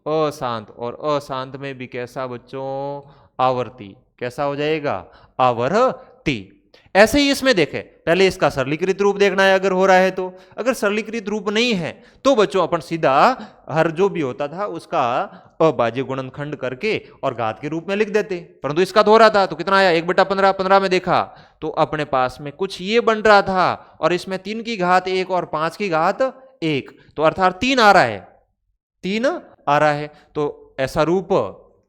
अशांत। और अशांत में भी कैसा बच्चों, आवर्ती। कैसा हो जाएगा, आवर्ती। ऐसे ही इसमें देखें, पहले इसका सरलीकृत रूप देखना है, अगर हो रहा है तो। अगर सरलीकृत रूप नहीं है तो बच्चों अपन सीधा हर जो भी होता था उसका अभाज्य गुणनखंड करके और घात के रूप में लिख देते, परंतु इसका तो हो रहा था, तो कितना आया, 1/15। 15 में देखा तो अपने पास में कुछ ये बन रहा था, और इसमें 3 की घात 1 और 5 की घात 1, तो अर्थात 3 आ रहा है, 3 आ रहा है, तो ऐसा रूप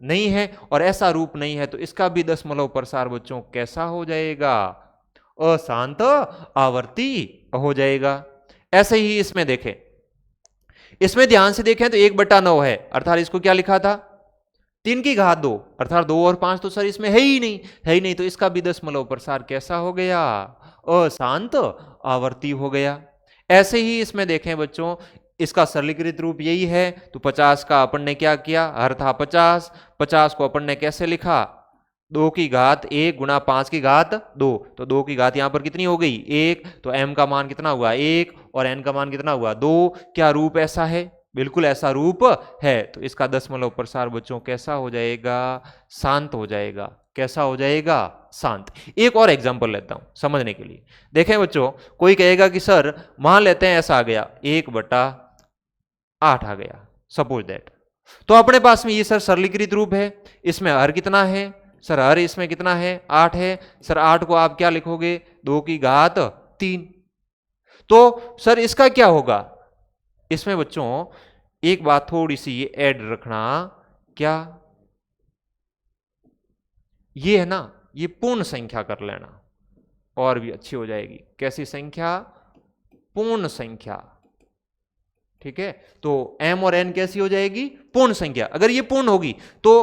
नहीं है। और ऐसा रूप नहीं है तो इसका भी दशमलव प्रसार बच्चों कैसा हो जाएगा, अशांत आवर्ती हो जाएगा। ऐसे ही इसमें देखें, इसमें ध्यान से देखें तो 1/9 है, अर्थात इसको क्या लिखा था, 3 की घात 2, अर्थात 2 और 5 तो सर इसमें है ही नहीं, तो इसका भी दशमलव प्रसार कैसा हो गया, अशांत आवर्ती हो गया। ऐसे ही इसमें देखें बच्चों, इसका सरलीकृत रूप यही है, तो 50 का अपन ने क्या किया, हर था 50 को अपन ने कैसे लिखा, 2 की घात 1 गुणा 5 की घात 2, तो 2 की घात यहां पर कितनी हो गई, 1, तो m का मान कितना हुआ, 1, और n का मान कितना हुआ, 2। क्या रूप ऐसा है, बिल्कुल ऐसा रूप है, तो इसका दशमलव प्रसार बच्चों कैसा हो जाएगा, शांत हो जाएगा। कैसा हो जाएगा, शांत। एक और एग्जांपल लेता हूं समझने के लिए। देखें बच्चों, कोई कहेगा कि सर मान लेते हैं ऐसा आ गया, 1/8 आ गया, सपोज दैट, तो अपने पास में ये सर सरलीकृत रूप है, इसमें हर कितना है, सर हर इसमें कितना है, 8 है, सर 8 को आप क्या लिखोगे, 2 की घात 3। तो सर इसका क्या होगा, इसमें बच्चों एक बात थोड़ी सी ये ऐड रखना, क्या ये है ना, ये पूर्ण संख्या कर लेना और भी अच्छी हो जाएगी। कैसी संख्या, पूर्ण संख्या, ठीक है। तो m और n कैसी हो जाएगी, पूर्ण संख्या। अगर ये पूर्ण होगी तो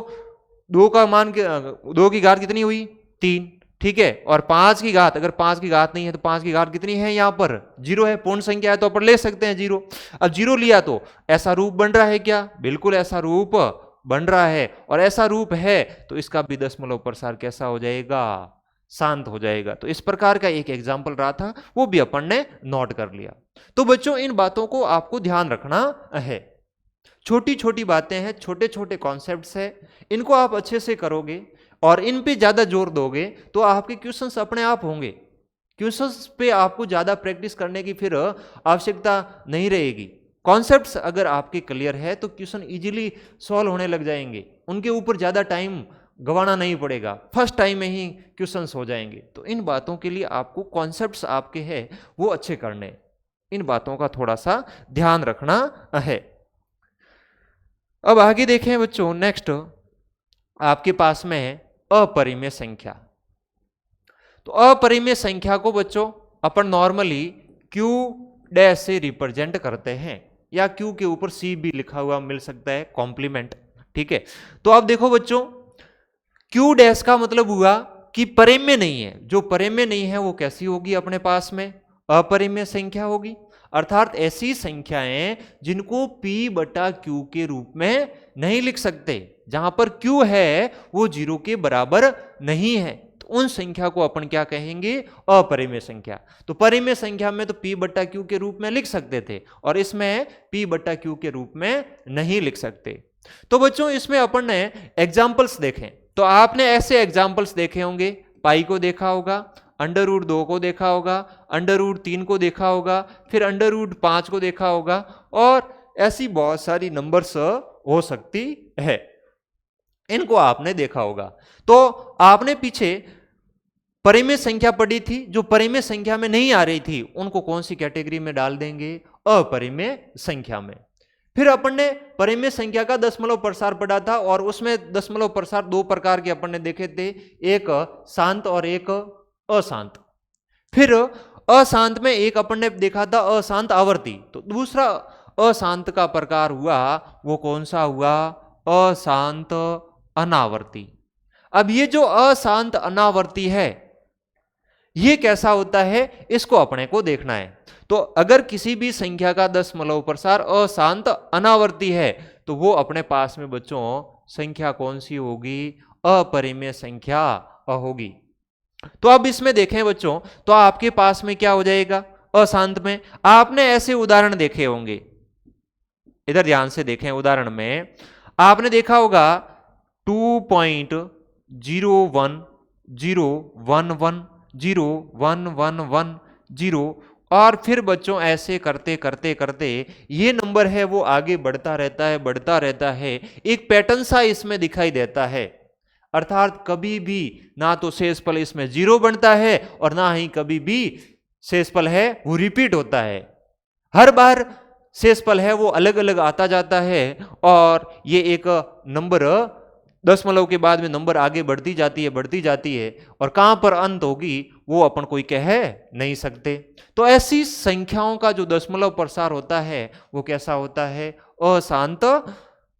2 का मान 2 की घात कितनी हुई, 3, ठीक है। और 5 की घात, अगर 5 की घात नहीं है तो 5 की घात कितनी है, यहां पर 0 है, पूर्ण संख्या है तो अपन ले सकते हैं 0। अब 0 लिया तो ऐसा रूप बन रहा है क्या, बिल्कुल ऐसा रूप बन रहा है। और ऐसा रूप है तो इसका भी दशमलव प्रसार कैसा हो जाएगा, शांत हो जाएगा। तो इस प्रकार का एक एग्जाम्पल रहा था, वो भी अपन ने नोट कर लिया। तो बच्चों इन बातों को आपको ध्यान रखना है। छोटी छोटी बातें हैं, छोटे छोटे कॉन्सेप्ट्स हैं, इनको आप अच्छे से करोगे और इन पे ज्यादा जोर दोगे तो आपके क्वेश्चंस अपने आप होंगे। क्वेश्चंस पे आपको ज्यादा प्रैक्टिस करने की फिर आवश्यकता नहीं रहेगी। कॉन्सेप्ट्स अगर आपके क्लियर है तो क्वेश्चन इजीली सॉल्व होने लग जाएंगे, उनके ऊपर ज्यादा टाइम गंवाना नहीं पड़ेगा, फर्स्ट टाइम में ही क्वेश्चंस हो जाएंगे। तो इन बातों के लिए आपको कॉन्सेप्ट्स आपके हैं वो अच्छे करने, इन बातों का थोड़ा सा ध्यान रखना है। अब आगे देखें बच्चों, नेक्स्ट आपके पास में है अपरिमेय संख्या। तो अपरिमेय संख्या को बच्चों अपन नॉर्मली क्यू डैश से रिप्रेजेंट करते हैं, या क्यू के ऊपर सी भी लिखा हुआ मिल सकता है, कॉम्प्लीमेंट, ठीक है। तो अब देखो बच्चों, क्यू डैश का मतलब हुआ कि परिमेय नहीं है, जो परिमेय नहीं है वो कैसी होगी अपने पास में, अपरिमेय संख्या होगी। अर्थात ऐसी संख्याएं जिनको p बटा q के रूप में नहीं लिख सकते, जहां पर q है वो 0 के बराबर नहीं है, तो उन संख्या को अपन क्या कहेंगे, अपरिमेय संख्या। तो परिमेय संख्या में तो p बटा q के रूप में लिख सकते थे, और इसमें p बटा q के रूप में नहीं लिख सकते। तो बच्चों इसमें अपन ने एग्जाम्पल्स देखें, तो आपने ऐसे एग्जाम्पल्स देखे होंगे, पाई को देखा होगा, अंडर रूट 2 को देखा होगा, अंडर रूट 3 को देखा होगा, फिर अंडर रूट 5 को देखा होगा, और ऐसी बहुत सारी नंबर्स हो सकती है, इनको आपने देखा होगा। तो आपने पीछे परिमेय संख्या पढ़ी थी, जो परिमेय संख्या में नहीं आ रही थी उनको कौन सी कैटेगरी में डाल देंगे, अपरिमेय संख्या में। फिर अपन ने परिमेय संख्या का दशमलव प्रसार पढ़ा था, और उसमें दशमलव प्रसार 2 प्रकार के अपन ने देखे थे, एक शांत और एक अशांत। फिर अशांत में एक अपन ने देखा था अशांत आवर्ती, तो दूसरा अशांत का प्रकार हुआ वो कौन सा हुआ, अशांत अनावर्ती। अब ये जो अशांत अनावर्ती है ये कैसा होता है, इसको अपने को देखना है। तो अगर किसी भी संख्या का दशमलव प्रसार अशांत अनावर्ती है तो वो अपने पास में बच्चों संख्या कौन सी होगी, अपरिमेय संख्या होगी। तो अब इसमें देखें बच्चों, तो आपके पास में क्या हो जाएगा, अशांत में आपने ऐसे उदाहरण देखे होंगे, इधर ध्यान से देखें, उदाहरण में आपने देखा होगा 2.01011011110, और फिर बच्चों ऐसे करते करते करते ये नंबर है वो आगे बढ़ता रहता है, बढ़ता रहता है, एक पैटर्न सा इसमें दिखाई देता है। अर्थात कभी भी ना तो शेषफल इसमें 0 बनता है और ना ही कभी भी शेषफल है वो रिपीट होता है, हर बार शेषफल है वो अलग अलग आता जाता है, और ये एक नंबर दशमलव के बाद में नंबर आगे बढ़ती जाती है, बढ़ती जाती है, और कहां पर अंत होगी वो अपन कोई कह नहीं सकते। तो ऐसी संख्याओं का जो दशमलव प्रसार होता है वो कैसा होता है, अशांत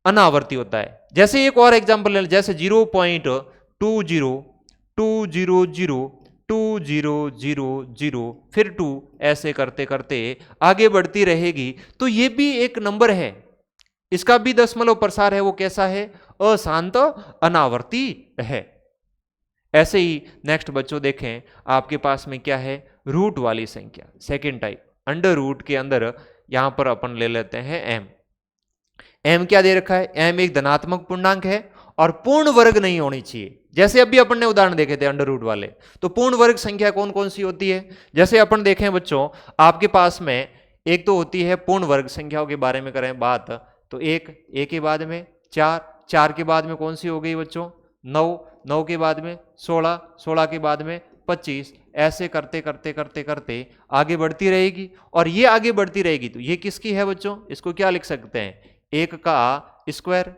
अनावर्ती होता है। जैसे एक और एग्जांपल ले, जैसे 0.202002000 फिर 2, ऐसे करते करते आगे बढ़ती रहेगी। तो ये भी एक नंबर है, इसका भी दशमलव प्रसार है वो कैसा है, अशांत अनावर्ती है। ऐसे ही नेक्स्ट बच्चों देखें, आपके पास में क्या है, रूट वाली संख्या, सेकेंड टाइप, अंडर रूट के अंदर यहां पर अपन ले लेते हैं m। m क्या दे रखा है, m एक धनात्मक पूर्णांक है और पूर्ण वर्ग नहीं होनी चाहिए। जैसे अभी अपन ने उदाहरण देखे थे अंडर रूट वाले, तो पूर्ण वर्ग संख्या कौन कौन सी होती है, जैसे अपन देखें बच्चों, आपके पास में एक तो होती है पूर्ण वर्ग संख्याओं के बारे में करें बात, तो एक के बाद में 4 के बाद में कौन सी हो गई बच्चों, 9 के बाद में 16 के बाद में 25, ऐसे करते करते करते करते आगे बढ़ती रहेगी, और ये आगे बढ़ती रहेगी। तो ये किसकी है बच्चों, इसको क्या लिख सकते हैं, 1 का स्क्वायर,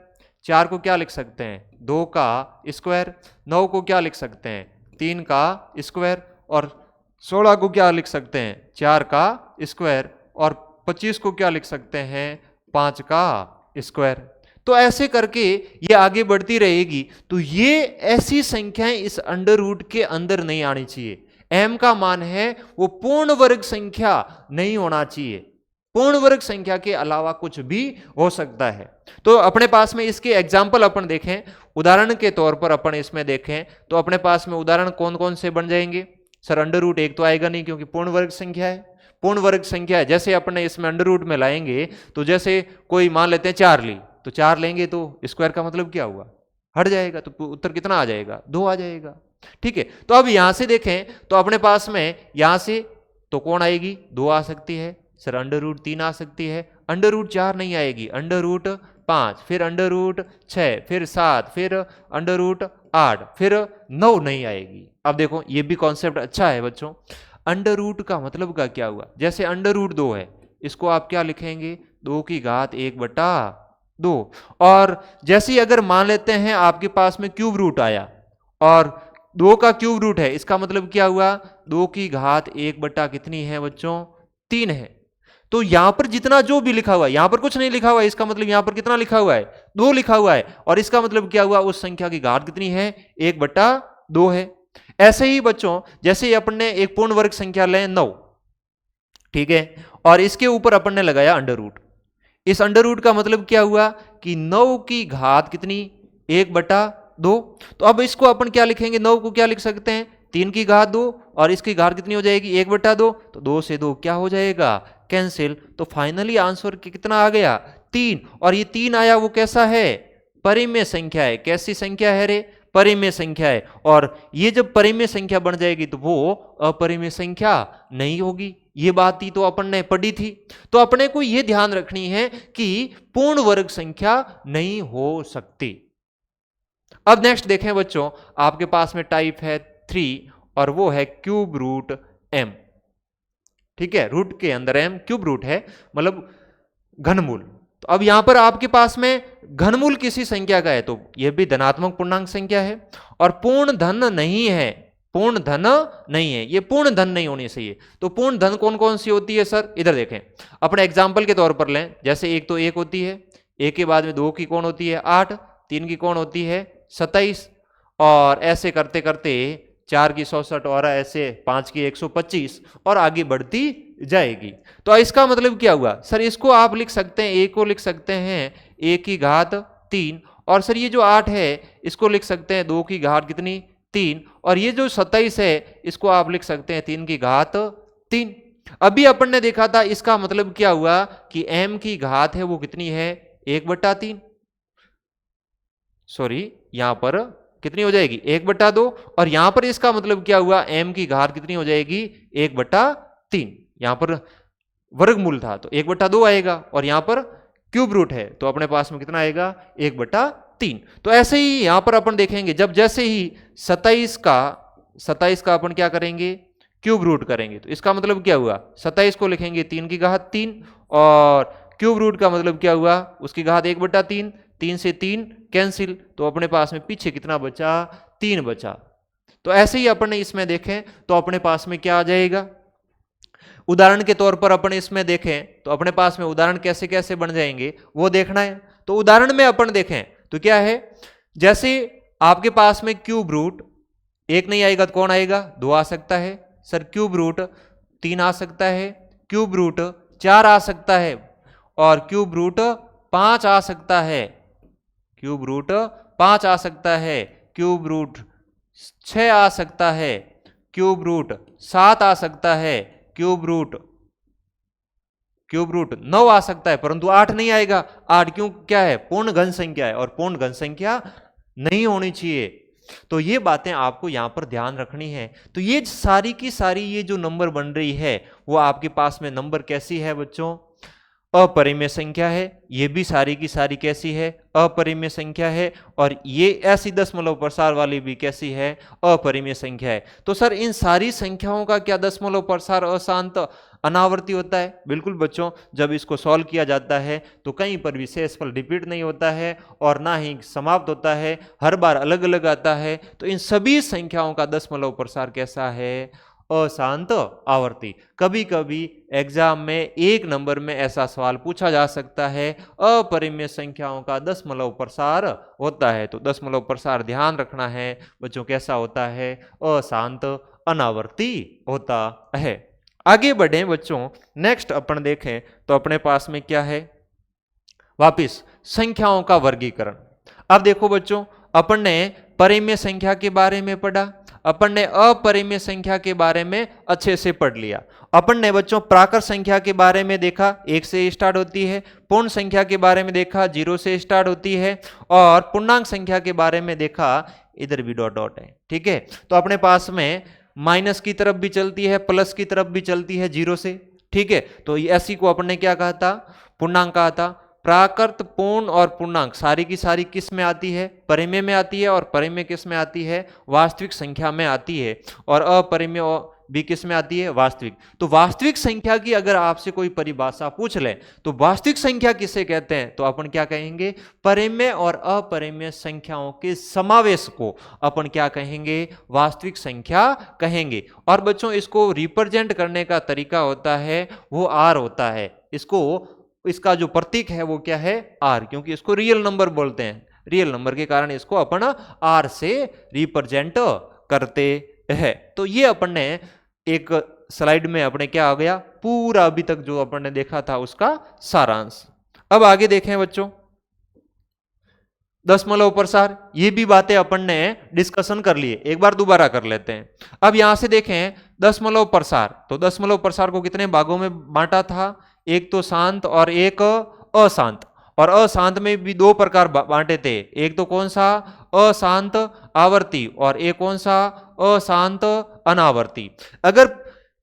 4 को क्या लिख सकते हैं, 2 का स्क्वायर, 9 को क्या लिख सकते हैं, 3 का स्क्वायर, और 16 को क्या लिख सकते हैं, 4 का स्क्वायर, और 25 को क्या लिख सकते हैं, 5 का स्क्वायर। तो ऐसे करके ये आगे बढ़ती रहेगी। तो ये ऐसी संख्याएं इस अंडर रूट के अंदर नहीं आनी चाहिए। m का मान है वो पूर्ण वर्ग संख्या नहीं होना चाहिए, पूर्ण वर्ग संख्या के अलावा कुछ भी हो सकता है। तो अपने पास में इसके एग्जाम्पल अपन देखें, उदाहरण के तौर पर अपन इसमें देखें तो अपने पास में उदाहरण कौन कौन से बन जाएंगे। सर अंडर रूट एक तो आएगा नहीं क्योंकि पूर्ण वर्ग संख्या है, पूर्ण वर्ग संख्या है। जैसे अपने इसमें अंडर रूट में लाएंगे तो जैसे कोई मान लेते हैं 4 ली, तो 4 लेंगे तो स्क्वायर का मतलब क्या हुआ, हट जाएगा, तो उत्तर कितना आ जाएगा, 2 आ जाएगा। ठीक है, तो अब यहां से देखें तो अपने पास में यहां से तो कौन आएगी, 2 आ सकती है। सर अंडर रूट 3 आ सकती है, अंडर रूट 4 नहीं आएगी, अंडर रूट 5, फिर अंडर रूट 6, फिर 7, फिर अंडर रूट 8, फिर 9 नहीं आएगी। अब देखो ये भी कॉन्सेप्ट अच्छा है बच्चों। अंडर रूट का मतलब का क्या हुआ, जैसे अंडर रूट 2 है, इसको आप क्या लिखेंगे, 2 की घात 1/2। और जैसे अगर मान लेते हैं आपके पास में क्यूब रूट आया और 2 का क्यूब रूट है, इसका मतलब क्या हुआ, 2 की घात 1 कितनी है बच्चों, 3 है। तो यहां पर जितना जो भी लिखा हुआ है, यहां पर कुछ नहीं लिखा हुआ है, इसका मतलब यहां पर कितना लिखा हुआ है, 2 लिखा हुआ है। और इसका मतलब क्या हुआ, उस संख्या की घात कितनी है, 1/2 है। ऐसे ही बच्चों जैसे अपन ने एक पूर्ण वर्ग संख्या लें 9, ठीक है, और इसके ऊपर अपन ने लगाया अंडर रूट। इस अंडर रूट का मतलब क्या हुआ कि 9 की घात कितनी, 1/2। तो अब इसको अपन क्या लिखेंगे, 9 को क्या लिख सकते हैं, 3 की घात 2, और इसकी घात कितनी हो जाएगी, 1/2। तो 2 से 2 क्या हो जाएगा, कैंसिल। तो फाइनली आंसर कितना आ गया, 3। और ये 3 आया वो कैसा है, परिमेय संख्या है। कैसी संख्या है रे, परिमेय संख्या है। और ये जब परिमेय संख्या बन जाएगी तो वो अपरिमेय संख्या नहीं होगी। ये बात ही तो अपन ने पढ़ी थी। तो अपने को ये ध्यान रखनी है कि पूर्ण वर्ग संख्या नहीं हो सकती। अब नेक्स्ट देखें बच्चों, आपके पास में टाइप है 3 और वो है क्यूब रूट m। ठीक है, रूट के अंदर m क्यूब रूट है, मतलब घनमूल। तो अब यहां पर आपके पास में घनमूल किसी संख्या का है तो यह भी धनात्मक पूर्णांक संख्या है और पूर्ण धन नहीं है, पूर्ण धन नहीं है, ये पूर्ण धन नहीं होनी चाहिए। तो पूर्ण धन कौन कौन सी होती है सर, इधर देखें, अपने एग्जाम्पल के तौर पर लें। जैसे एक तो 1 होती है, 1 के बाद में 2 की कौन होती है 8, 3 की कौन होती है 27, और ऐसे करते करते 4 की 167 और ऐसे 5 की 125 और आगे बढ़ती जाएगी। तो इसका मतलब क्या हुआ सर, इसको आप लिख सकते हैं, 1 को लिख सकते हैं 1 की घात 3, और सर ये जो 8 है इसको लिख सकते हैं 2 की घात कितनी 3, और ये जो 27 है इसको आप लिख सकते हैं 3 की घात 3। अभी अपन ने देखा था इसका मतलब क्या हुआ कि m की घात है वो कितनी है 1/3, सॉरी यहां पर कितनी हो जाएगी 1/2, और यहां पर इसका मतलब क्या हुआ m की घात कितनी हो जाएगी 1/3। यहां पर वर्गमूल था तो 1/2 आएगा, और यहां पर क्यूब रूट है तो अपने पास में कितना आएगा 1/3। तो ऐसे ही यहां पर अपन देखेंगे, जब जैसे ही 27 का अपन क्या करेंगे क्यूब रूट करेंगे, तो इसका मतलब क्या हुआ 27 को लिखेंगे 3 की घात 3, और क्यूब रूट का मतलब क्या हुआ उसकी घात 1/3, 3 से 3 कैंसिल, तो अपने पास में पीछे कितना बचा 3 बचा। तो ऐसे ही अपन ने इसमें देखें तो अपने पास में क्या आ जाएगा, उदाहरण के तौर पर अपन इसमें देखें तो अपने पास में उदाहरण कैसे कैसे बन जाएंगे वो देखना है। तो उदाहरण में अपन देखें तो क्या है, जैसे आपके पास में क्यूब रूट 1 नहीं आएगा तो कौन आएगा 2 आ सकता है, सर क्यूब रूट 3 आ सकता है, क्यूब रूट 4 आ सकता है, और क्यूब रूट 5 आ सकता है, क्यूब रूट 5 आ सकता है, क्यूब रूट 6 आ सकता है, क्यूब रूट 7 आ सकता है, क्यूब रूट 9 आ सकता है, परंतु 8 नहीं आएगा। 8 क्यों, क्या है पूर्ण घन संख्या है, और पूर्ण घन संख्या नहीं होनी चाहिए। तो ये बातें आपको यहां पर ध्यान रखनी है। तो ये सारी की सारी ये जो नंबर बन रही है वो आपके पास में नंबर कैसी है बच्चों, अपरिमेय संख्या है। ये भी सारी की सारी कैसी है, अपरिमेय संख्या है। और ये ऐसी दशमलव प्रसार वाली भी कैसी है, अपरिमेय संख्या है। तो सर इन सारी संख्याओं का क्या दशमलव प्रसार अशांत अनावर्ती होता है? बिल्कुल बच्चों, जब इसको सॉल्व किया जाता है तो कहीं पर भी शेषफल रिपीट नहीं होता है और ना ही समाप्त होता है, हर बार अलग अलग आता है। तो इन सभी संख्याओं का दशमलव प्रसार कैसा है, अशांत आवर्ती। कभी कभी एग्जाम में एक नंबर में ऐसा सवाल पूछा जा सकता है, अपरिमेय संख्याओं का दशमलव प्रसार होता है, तो दशमलव प्रसार ध्यान रखना है बच्चों, कैसा होता है, अशांत अनावर्ती होता है। आगे बढ़े बच्चों, नेक्स्ट अपन देखें तो अपने पास में क्या है, वापिस संख्याओं का वर्गीकरण। अब देखो बच्चों, अपन ने परिमेय संख्या के बारे में पढ़ा, अपन ने अपरिमेय संख्या के बारे में अच्छे से पढ़ लिया। अपन ने बच्चों प्राकृत संख्या के बारे में देखा, 1 से स्टार्ट होती है, पूर्ण संख्या के बारे में देखा, 0 से स्टार्ट होती है, और पूर्णांक संख्या के बारे में देखा, इधर भी डॉट डॉट है, ठीक है। तो अपने पास में माइनस की तरफ भी चलती है, प्लस की तरफ भी चलती है 0 से, ठीक है। तो ऐसी को अपन ने क्या कहा था, पूर्णांक कहा था। प्राकृत, पूर्ण और पूर्णांक सारी की सारी किस में आती है, परिमेय में आती है, और परिमेय किस में आती है, वास्तविक संख्या में आती है, और अपरिमेय भी किस में आती है, वास्तविक। तो वास्तविक संख्या की अगर आपसे कोई परिभाषा पूछ ले तो वास्तविक संख्या किसे कहते हैं, तो अपन क्या कहेंगे, परिमेय और अपरिमेय संख्याओं के समावेश को अपन क्या कहेंगे, वास्तविक संख्या कहेंगे। और बच्चों इसको रिप्रेजेंट करने का तरीका होता है वो आर होता है, इसका जो प्रतीक है वो क्या है, आर, क्योंकि इसको रियल नंबर बोलते हैं, रियल नंबर के कारण इसको अपन आर से रिप्रेजेंट करते हैं। तो ये अपन ने एक स्लाइड में अपने क्या आ गया, पूरा अभी तक जो अपन ने देखा था उसका सारांश। अब आगे देखें बच्चों, दशमलव प्रसार, ये भी बातें अपन ने डिस्कशन कर लिए, एक बार दोबारा कर लेते हैं। अब यहां से देखें दशमलव प्रसार, तो दशमलव प्रसार को कितने भागों में बांटा था, एक तो शांत और एक अशांत, और अशांत में भी 2 प्रकार बांटे थे, एक तो कौन सा, अशांत आवर्ती, और एक कौन सा, अशांत अनावर्ती। अगर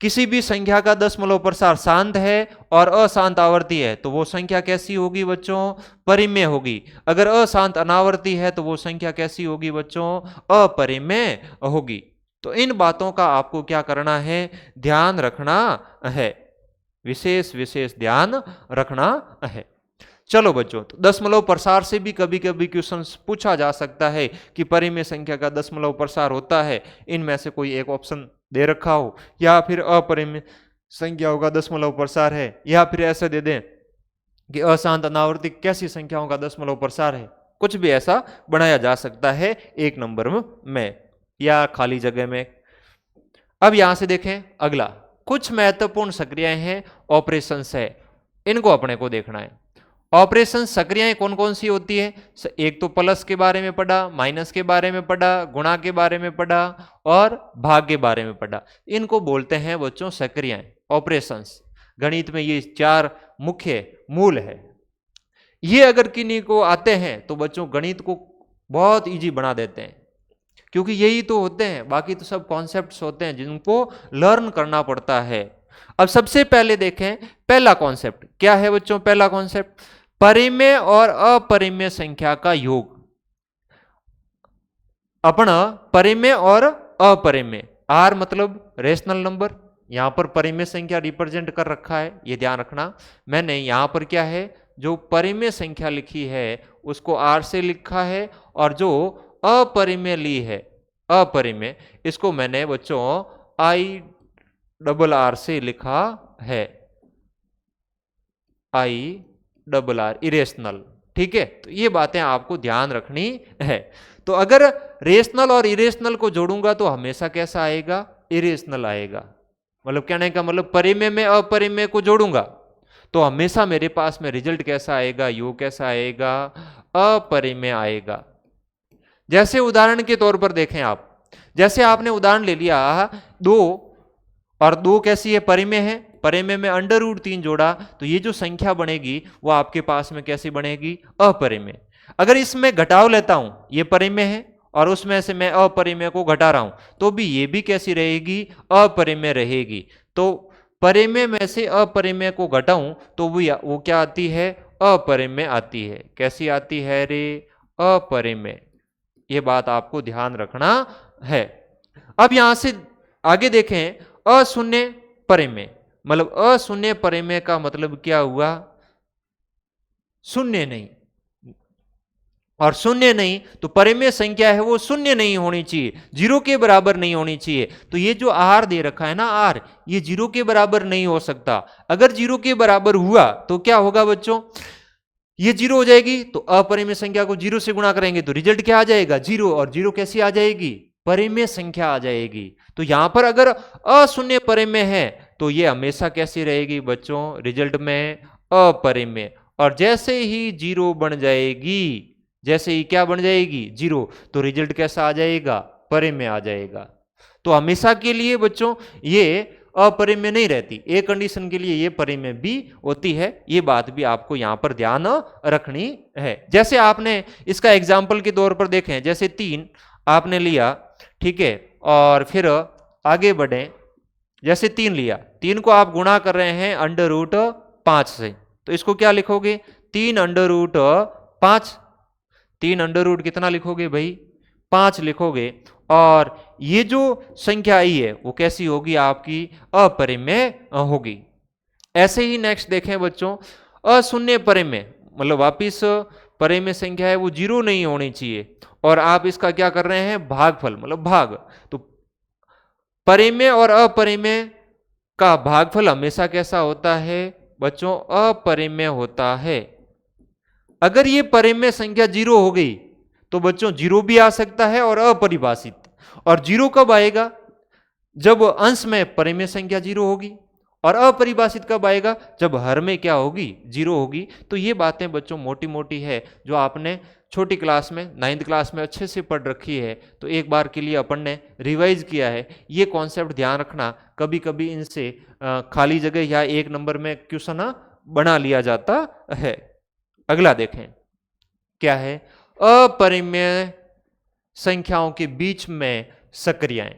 किसी भी संख्या का दशमलव प्रसार शांत है और अशांत आवर्ती है तो वो संख्या कैसी होगी बच्चों, परिमेय होगी। अगर अशांत अनावर्ती है तो वो संख्या कैसी होगी बच्चों, अपरिमेय होगी। तो इन बातों का आपको क्या करना है, ध्यान रखना है, विशेष ध्यान रखना है। चलो बच्चों, तो दशमलव प्रसार से भी कभी कभी क्वेश्चन पूछा जा सकता है कि परिमेय संख्या का दशमलव प्रसार होता है, इनमें से कोई एक ऑप्शन दे रखा हो, या फिर अपरिमेय संख्याओं का दशमलव प्रसार है, या फिर ऐसे दे दें कि अशांत अनावर्ती कैसी संख्याओं का दशमलव प्रसार है, कुछ भी ऐसा बनाया जा सकता है एक नंबर में या खाली जगह में। अब यहां से देखें अगला, कुछ महत्वपूर्ण सक्रियाएं हैं, ऑपरेशंस है, इनको अपने को देखना है। ऑपरेशन सक्रियाएं कौन कौन सी होती है, एक तो प्लस के बारे में पढ़ा, माइनस के बारे में पढ़ा, गुणा के बारे में पढ़ा, और भाग के बारे में पढ़ा। इनको बोलते हैं बच्चों सक्रियाएं, ऑपरेशंस। गणित में ये 4 मुख्य मूल है। ये अगर किन्हीं को आते हैं तो बच्चों गणित को बहुत इजी बना देते हैं, क्योंकि यही तो होते हैं, बाकी तो सब कॉन्सेप्ट्स होते हैं जिनको लर्न करना पड़ता है। अब सबसे पहले देखें पहला कॉन्सेप्ट क्या है बच्चों, पहला कॉन्सेप्ट परिमेय और अपरिमेय संख्या का योग। अपना परिमेय और अपरिमेय, आर मतलब रेशनल नंबर, यहां पर परिमेय संख्या रिप्रेजेंट कर रखा है, ये ध्यान रखना। मैंने यहां पर क्या है, जो परिमेय संख्या लिखी है उसको आर से लिखा है, और जो अपरिमेय ली है, अपरिमेय, इसको मैंने बच्चों IRR से लिखा है, IRR, इरेशनल, ठीक है। तो ये बातें आपको ध्यान रखनी है। तो अगर रेशनल और इरेशनल को जोड़ूंगा तो हमेशा कैसा आएगा, इरेशनल आएगा। मतलब कहने का मतलब परिमेय में अपरिमेय को जोड़ूंगा तो हमेशा मेरे पास में रिजल्ट कैसा आएगा, योग कैसा आएगा, अपरिमेय आएगा। जैसे उदाहरण के तौर पर देखें आप, जैसे आपने उदाहरण ले लिया 2, और 2 कैसी है, परिमेय है, परिमेय में √3 जोड़ा तो ये जो संख्या बनेगी वो आपके पास में कैसी बनेगी, अपरिमेय। अगर इसमें घटाव लेता हूं, ये परिमेय है और उसमें से मैं अपरिमेय को घटा रहा हूं तो भी ये भी कैसी रहेगी, अपरिमेय रहेगी। तो परिमेय में से अपरिमेय को घटाऊं तो वो क्या आती है, अपरिमेय आती है। कैसी आती है रे, अपरिमेय। ये बात आपको ध्यान रखना है। अब यहां से आगे देखें, अशून्य परिमेय, मतलब अशून्य परिमेय का मतलब क्या हुआ, शून्य नहीं, और शून्य नहीं, तो परिमेय संख्या है वो शून्य नहीं होनी चाहिए, जीरो के बराबर नहीं होनी चाहिए। तो ये जो आर दे रखा है ना आर, ये जीरो के बराबर नहीं हो सकता। अगर जीरो के बराबर हुआ तो क्या होगा बच्चों, ये जीरो हो जाएगी, तो अपरिमेय संख्या को जीरो से गुणा करेंगे तो रिजल्ट क्या आ जाएगा, जीरो। और जीरो कैसी आ जाएगी, परिमेय संख्या आ जाएगी। तो यहां पर अगर अशून्य परिमेय है तो ये हमेशा कैसी रहेगी बच्चों, रिजल्ट में अपरिमेय। और जैसे ही जीरो बन जाएगी, जैसे ही क्या बन जाएगी, जीरो, तो रिजल्ट कैसा आ जाएगा, परिमेय आ जाएगा। तो हमेशा के लिए बच्चों ये अपरिमेय नहीं रहती, एक कंडीशन के लिए ये परिमेय भी होती है। ये बात भी आपको यहां पर ध्यान रखनी है। जैसे आपने इसका एग्जाम्पल के तौर पर देखें, जैसे 3 आपने लिया, ठीक है, और फिर आगे बढ़े, जैसे 3 लिया, 3 को आप गुणा कर रहे हैं √5 से, तो इसको क्या लिखोगे, 3√5। 3 कितना लिखोगे भाई, 5 लिखोगे। और ये जो संख्या आई है वो कैसी होगी, आपकी अपरिमेय होगी। ऐसे ही नेक्स्ट देखें बच्चों, अशून्य परिमेय, मतलब वापिस परिमेय संख्या है वो जीरो नहीं होनी चाहिए, और आप इसका क्या कर रहे हैं, भागफल, मतलब भाग। तो परिमेय और अपरिमेय का भागफल हमेशा कैसा होता है बच्चों, अपरिमेय होता है। अगर ये परिमेय संख्या जीरो हो गई तो बच्चों जीरो भी आ सकता है और अपरिभाषित। और जीरो कब आएगा, जब अंश में परिमेय संख्या जीरो होगी। और अपरिभाषित कब आएगा, जब हर में क्या होगी, जीरो होगी। तो ये बातें बच्चों मोटी मोटी है जो आपने छोटी क्लास में 9th क्लास में अच्छे से पढ़ रखी है। तो एक बार के लिए अपन ने रिवाइज किया है। ये कॉन्सेप्ट ध्यान रखना, कभी कभी इनसे खाली जगह या 1 नंबर में क्वेश्चन बना लिया जाता है। अगला देखें क्या है, अपरिमेय संख्याओं के बीच में सक्रियाएं।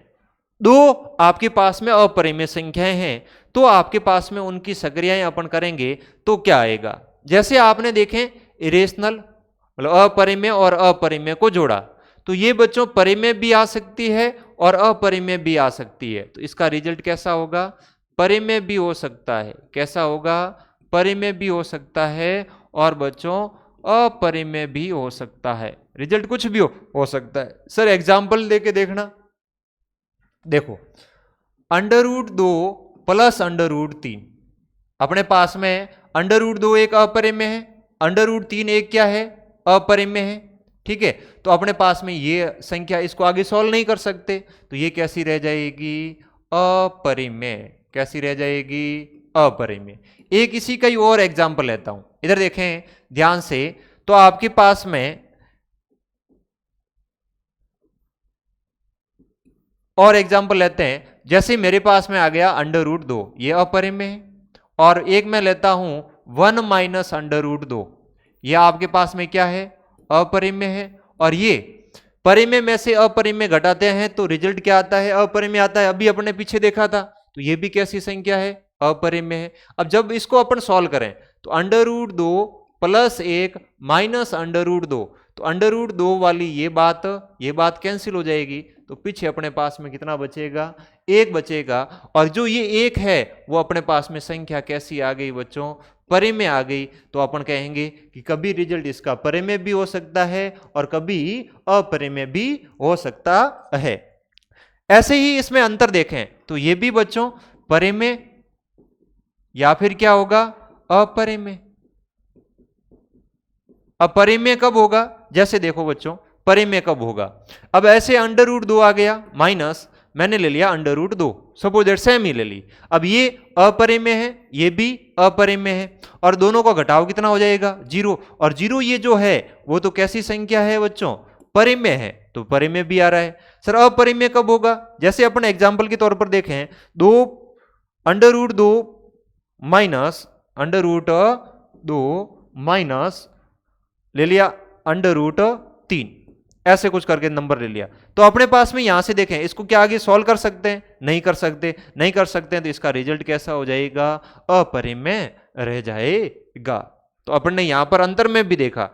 दो आपके पास में अपरिमेय संख्याएं हैं, तो आपके पास में उनकी सक्रियाएं अपन करेंगे तो क्या आएगा। जैसे आपने देखें इरेशनल, मतलब अपरिमेय और अपरिमेय को जोड़ा, तो ये बच्चों परिमेय भी आ सकती है और अपरिमेय भी आ सकती है। तो इसका रिजल्ट कैसा होगा, परिमेय भी हो सकता है। कैसा होगा, परिमेय भी हो सकता है और बच्चों अपरिमेय भी हो सकता है। रिजल्ट कुछ भी हो सकता है। सर एग्जाम्पल देके देखना, देखो √2 प्लस √3, अपने पास में √2 एक अपरिमेय है, √3 एक क्या है, अपरिमेय है। ठीक है, तो अपने पास में ये संख्या, इसको आगे सॉल्व नहीं कर सकते, तो ये कैसी रह जाएगी, अपरिमेय। कैसी रह जाएगी, अपरिमेय। एक इसी का ही और एग्जाम्पल लेता हूं, इधर देखें ध्यान से। तो आपके पास में और एग्जाम्पल लेते हैं, जैसे मेरे पास में आ गया √2, ये अपरिमेय है। और एक मैं लेता हूं 1 माइनस √2, ये आपके पास में क्या है, अपरिमेय है। और ये परिमेय में से अपरिमेय घटाते हैं तो रिजल्ट क्या आता है, अपरिमेय आता है। अभी अपने पीछे देखा था, तो ये भी कैसी संख्या है, अपरिमेय है। अब जब इसको अपन सॉल्व करें तो √2 प्लस 1 माइनस √2, तो √2 वाली ये बात कैंसिल हो जाएगी। तो पीछे अपने पास में कितना बचेगा, 1 बचेगा। और जो ये 1 है वो अपने पास में संख्या कैसी आ गई बच्चों, परिमेय आ गई। तो अपन कहेंगे कि कभी रिजल्ट इसका परिमेय भी हो सकता है और कभी अपरिमेय भी हो सकता है। ऐसे ही इसमें अंतर देखें तो ये भी बच्चों परिमेय या फिर क्या होगा, अपरिमेय। अपरिमेय कब होगा, जैसे देखो बच्चों परिमेय कब होगा। अब ऐसे √2 आ गया, माइनस मैंने ले लिया √2, सपोज दैट सेम ही ले ली। अब ये अपरिमेय है, ये भी अपरिमेय है, और दोनों का घटाव कितना हो जाएगा, 0। और 0 ये जो है वो तो कैसी संख्या है बच्चों, परिमेय है, तो परिमेय भी आ रहा है। सर अपरिमेय कब होगा, जैसे अपन एग्जाम्पल के तौर पर देखें, √2 माइनस √2 माइनस ले लिया √3, ऐसे कुछ करके नंबर ले लिया। तो अपने पास में यहां से देखें, इसको क्या आगे सॉल्व कर सकते हैं, नहीं कर सकते। नहीं कर सकते हैं तो इसका रिजल्ट कैसा हो जाएगा, अपरिमेय रह जाएगा। तो अपन ने यहां पर अंतर में भी देखा,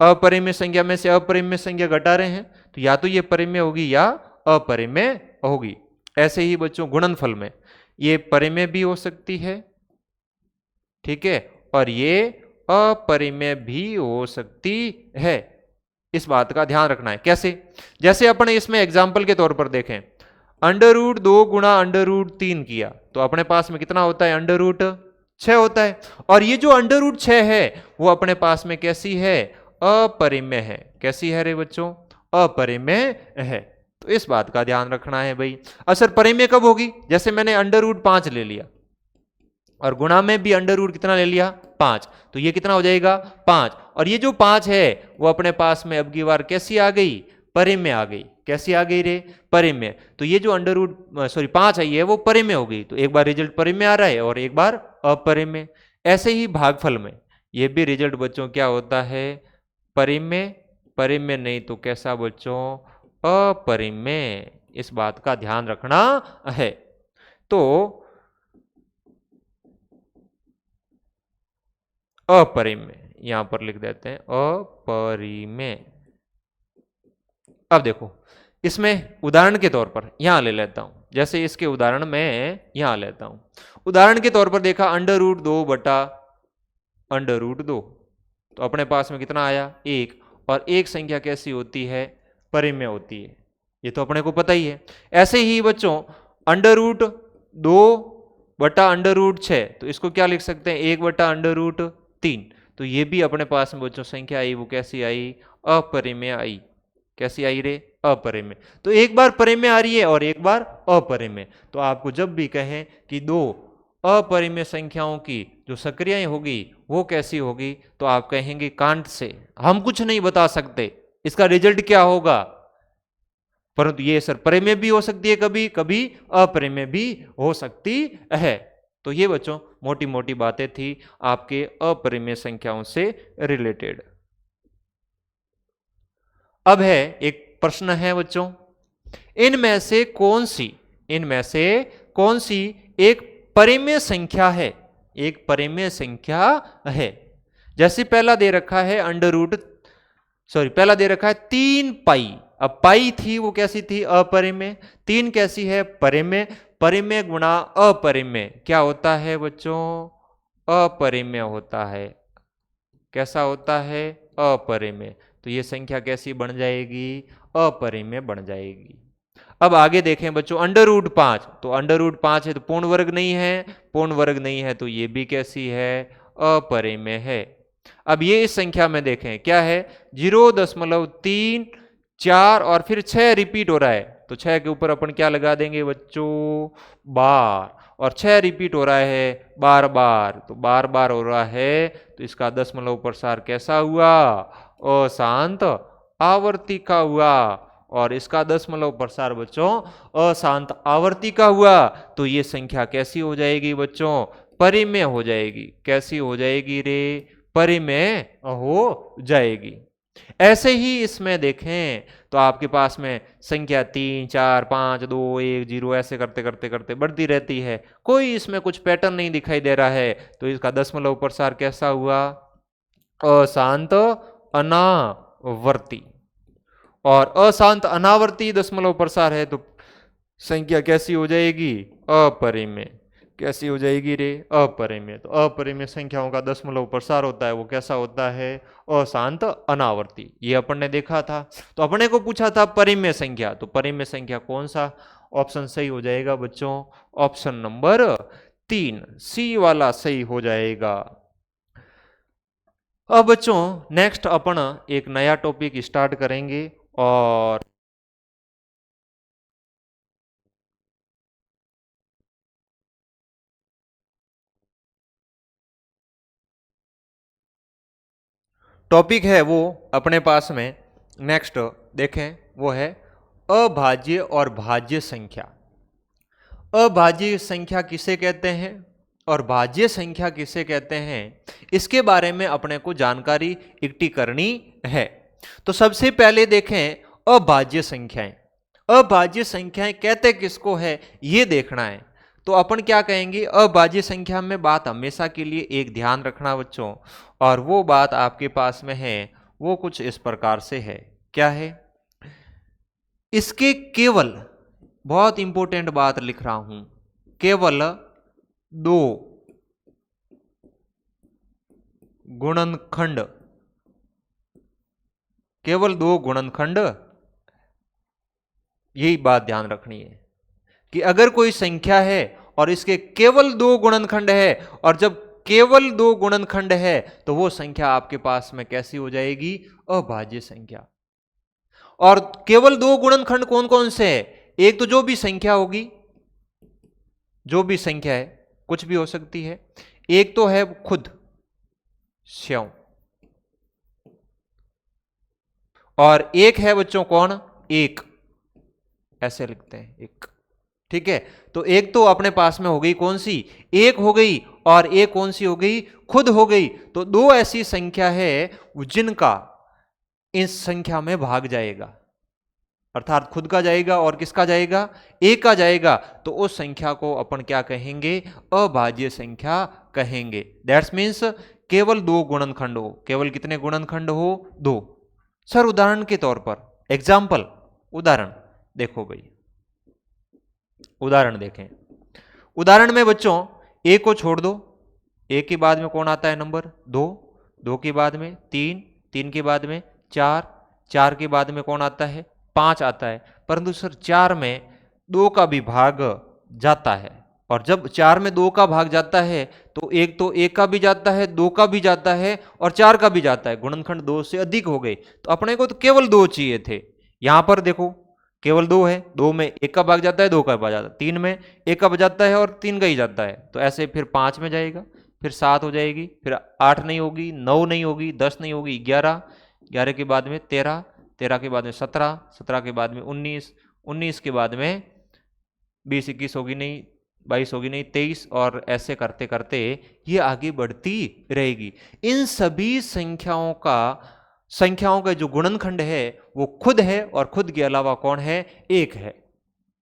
अपरिमेय संख्या में से अपरिमेय संख्या घटा रहे हैं, तो या तो ये परिमेय होगी या अपरिमेय होगी। ऐसे ही बच्चों गुणनफल में ये परिमेय भी हो सकती है, ठीक है, और ये अपरिमेय भी हो सकती है। इस बात का ध्यान रखना है। कैसे? जैसे अपने इसमें एग्जाम्पल के तौर पर देखें, √2 गुणा √3 किया तो अपने पास में कितना होता है? √6 होता है। और ये जो √6 है वो अपने पास में कैसी है? अपरिमेय है। कैसी है रे बच्चों? अपरिमेय है। तो इस बात का ध्यान रखना है भाई। असर परिमेय कब होगी? जैसे मैंने √5 ले लिया और गुणा में भी √ कितना ले लिया? 5, तो ये कितना हो जाएगा? 5। और ये जो 5 है वो अपने पास में अब की बार कैसी आ गई? परिमेय आ गई। कैसी आ गई रे? परिमेय। तो ये जो 5 आई है वो परिमेय हो गई। तो एक बार रिजल्ट परिमेय आ रहा है और एक बार अपरिमेय। ऐसे ही भागफल में ये भी रिजल्ट बच्चों क्या होता है? परिमेय। परिमेय नहीं तो कैसा बच्चों? अपरिमेय। इस बात का ध्यान रखना है। तो अपरिमेय यहां पर लिख देते हैं, अपरिमेय। अब देखो इसमें उदाहरण के तौर पर यहां ले लेता हूं। जैसे इसके उदाहरण में यहां लेता हूं। उदाहरण के तौर पर देखा √2 बटा √2, तो अपने पास में कितना आया? 1। और एक संख्या कैसी होती है? परिमेय होती है। ये तो अपने को पता ही है। ऐसे ही बच्चों √2 बटा √6, तो इसको क्या लिख सकते हैं? 1 बटा √3। तो ये भी अपने पास में बच्चों संख्या आई, वो कैसी आई? अपरिमेय आई। कैसी आई रे? अपरिमेय। तो एक बार परिमेय आ रही है और एक बार अपरिमेय। तो आपको जब भी कहें कि दो अपरिमेय संख्याओं की जो सक्रियाएं होगी वो कैसी होगी, तो आप कहेंगे कांट से हम कुछ नहीं बता सकते इसका रिजल्ट क्या होगा, परंतु ये सर परिमेय भी हो सकती है, कभी कभी अपरिमेय भी हो सकती है। तो ये बच्चों मोटी मोटी बातें थी आपके अपरिमेय संख्याओं से रिलेटेड। अब है एक प्रश्न है बच्चों, इनमें से कौन सी एक परिमेय संख्या है? एक परिमेय संख्या है। जैसे पहला दे रखा है पहला दे रखा है 3 पाई। अब पाई थी वो कैसी थी? अपरिमेय। 3 कैसी है? परिमेय। परिमेय गुणा अपरिमेय क्या होता है बच्चों? अपरिमेय होता है। कैसा होता है? अपरिमेय। तो ये संख्या कैसी बन जाएगी? अपरिमेय बन जाएगी। अब आगे देखें बच्चों √5, तो √5 है तो पूर्ण वर्ग नहीं है। पूर्ण वर्ग नहीं है तो ये भी कैसी है? अपरिमेय है। अब ये इस संख्या में देखें क्या है? 0.3, 4 और फिर 6 रिपीट हो रहा है, तो 6 के ऊपर अपन क्या लगा देंगे बच्चों? बार। और 6 रिपीट हो रहा है बार बार, तो बार बार हो रहा है, तो इसका दशमलव प्रसार कैसा हुआ? अशांत आवर्ती का हुआ। और इसका दशमलव प्रसार बच्चों अशांत आवर्ती का हुआ। तो ये संख्या कैसी हो जाएगी बच्चों? परिमेय हो जाएगी। कैसी हो जाएगी रे? परिमेय हो जाएगी। ऐसे ही इसमें देखें तो आपके पास में संख्या 3, 4, 5, 2, 1, 0 ऐसे करते करते करते बढ़ती रहती है। कोई इसमें कुछ पैटर्न नहीं दिखाई दे रहा है, तो इसका दशमलव प्रसार कैसा हुआ? अशांत अनावर्ती। और अशांत अनावर्ती दशमलव प्रसार है तो संख्या कैसी हो जाएगी? अपरिमेय। कैसी हो जाएगी रे? अपरिमेय। तो अपरिमेय संख्याओं का दशमलव प्रसार होता है वो कैसा होता है? अशांत अनावर्ती। ये अपन ने देखा था। तो अपने को पूछा था परिमेय संख्या, तो परिमेय संख्या कौन सा? ऑप्शन सही हो जाएगा बच्चों, ऑप्शन नंबर 3 सी वाला सही हो जाएगा। अब बच्चों नेक्स्ट अपन एक नया टॉपिक स्टार्ट करेंगे और टॉपिक है वो अपने पास में नेक्स्ट देखें वो है अभाज्य और भाज्य संख्या। अभाज्य संख्या किसे कहते हैं और भाज्य संख्या किसे कहते हैं, इसके बारे में अपने को जानकारी इकट्ठी करनी है। तो सबसे पहले देखें अभाज्य संख्याएं। अभाज्य संख्याएं कहते किसको है ये देखना है। तो अपन क्या कहेंगे? अभाज्य संख्या में बात हमेशा के लिए एक ध्यान रखना बच्चों, और वो बात आपके पास में है वो कुछ इस प्रकार से है। क्या है? इसके केवल, बहुत इंपॉर्टेंट बात लिख रहा हूं, केवल 2 गुणनखंड केवल दो गुणनखंड, यही बात ध्यान रखनी है कि अगर कोई संख्या है और इसके केवल दो गुणनखंड है, और जब केवल दो गुणनखंड है तो वो संख्या आपके पास में कैसी हो जाएगी? अभाज्य संख्या। और केवल दो गुणनखंड कौन कौन से है? एक तो जो भी संख्या होगी, जो भी संख्या है, कुछ भी हो सकती है। एक तो है खुद स्यों, और एक है बच्चों कौन? एक, ऐसे लिखते हैं एक। ठीक है, तो एक तो अपने पास में हो गई कौन सी? एक हो गई, और एक कौन सी हो गई? खुद हो गई। तो दो ऐसी संख्या है जिनका इस संख्या में भाग जाएगा, अर्थात खुद का जाएगा और किसका जाएगा? एक का जाएगा। तो उस संख्या को अपन क्या कहेंगे? अभाज्य संख्या कहेंगे। दैट्स मीन्स केवल दो गुणनखंड हो। केवल कितने गुणनखंड हो? दो। सर उदाहरण के तौर पर, एग्जाम्पल, उदाहरण देखो भाई, उदाहरण देखें। उदाहरण में बच्चों एक को छोड़ दो, एक के बाद में कौन आता है? नंबर दो, दो के बाद में तीन, तीन के बाद में चार, चार के बाद में कौन आता है? पांच आता है। परंतु सर चार में दो का भी भाग जाता है, और जब चार में दो का भाग जाता है तो एक का भी जाता है, दो का भी जाता है, और चार का भी जाता है। गुणनखंड दो से अधिक हो गए, तो अपने को तो केवल दो चाहिए थे। यहां पर देखो केवल दो है, दो में एक का भाग जाता है, दो का भाग जाता है, तीन में एक का भाग जाता है और तीन का ही जाता है। तो ऐसे फिर पांच में जाएगा, फिर सात हो जाएगी, फिर आठ नहीं होगी, नौ नहीं होगी, दस नहीं होगी, ग्यारह, ग्यारह के बाद में तेरह, तेरह के बाद में सत्रह, सत्रह के बाद में उन्नीस, उन्नीस के बाद में बीस, इक्कीस होगी नहीं, बाईस होगी नहीं, तेईस, और ऐसे करते करते ये आगे बढ़ती रहेगी। इन सभी संख्याओं का जो गुणनखंड है वो खुद है, और खुद के अलावा कौन है? एक है।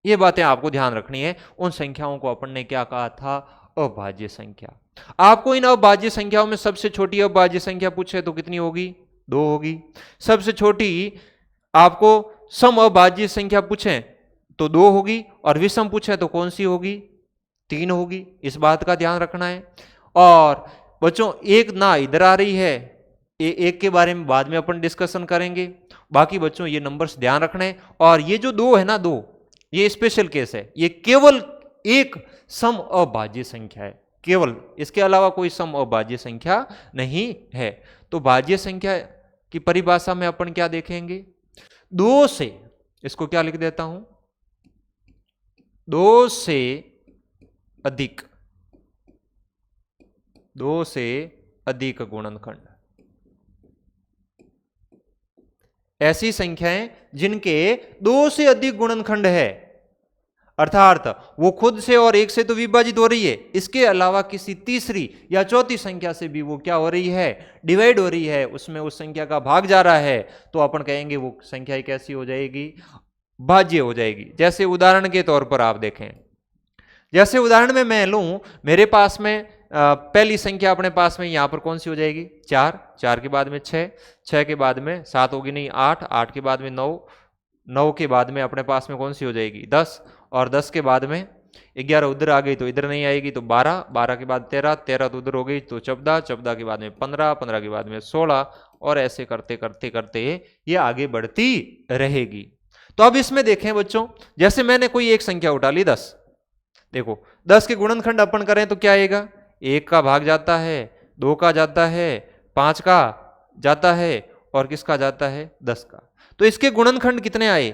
ये बातें आपको ध्यान रखनी है। उन संख्याओं को अपन ने क्या कहा था? अभाज्य संख्या। आपको इन अभाज्य संख्याओं में सबसे छोटी अभाज्य संख्या पूछे तो कितनी होगी? दो होगी। सबसे छोटी आपको सम अभाज्य संख्या पूछे तो दो होगी, और विषम पूछे तो कौन सी होगी? तीन होगी। इस बात का ध्यान रखना है। और बच्चों एक ना इधर आ रही है, एक के बारे में बाद में अपन डिस्कशन करेंगे। बाकी बच्चों ये नंबर्स ध्यान रखना है। और ये जो दो है ना, दो, ये स्पेशल केस है। ये केवल एक सम अभाज्य संख्या है, केवल, इसके अलावा कोई सम अभाज्य संख्या नहीं है। तो भाज्य संख्या की परिभाषा में अपन क्या देखेंगे? दो से, इसको क्या लिख देता हूं? दो से अधिक, दो से अधिक गुणनखंड, ऐसी संख्याएं जिनके दो से अधिक गुणनखंड है, अर्थात वो खुद से और एक से तो विभाजित हो रही है, इसके अलावा किसी तीसरी या चौथी संख्या से भी वो क्या हो रही है? डिवाइड हो रही है, उसमें उस संख्या का भाग जा रहा है। तो अपन कहेंगे वो संख्या कैसी हो जाएगी? भाज्य हो जाएगी। जैसे उदाहरण के तौर पर आप देखें, जैसे उदाहरण में मैं लूं, मेरे पास में पहली संख्या अपने पास में यहां पर कौन सी हो जाएगी? चार, चार के बाद में छह, छह के बाद में सात होगी नहीं, आठ, आठ के बाद में नौ, नौ के बाद में अपने पास में कौन सी हो जाएगी? दस, और दस के बाद में ग्यारह उधर आ गई तो इधर नहीं आएगी, तो बारह, बारह के बाद तेरह, तेरह तो उधर हो गई तो चौदह, चौदह के बाद में पंद्रह, पंद्रह के बाद में सोलह, और ऐसे करते करते करते ये आगे बढ़ती रहेगी। तो अब इसमें देखें बच्चों, जैसे मैंने कोई एक संख्या उठा ली 10, देखो 10 के गुणनखंड अपन करें तो क्या आएगा? एक का भाग जाता है, दो का जाता है, पांच का जाता है, और किसका जाता है? 10 का। तो इसके गुणनखंड कितने आए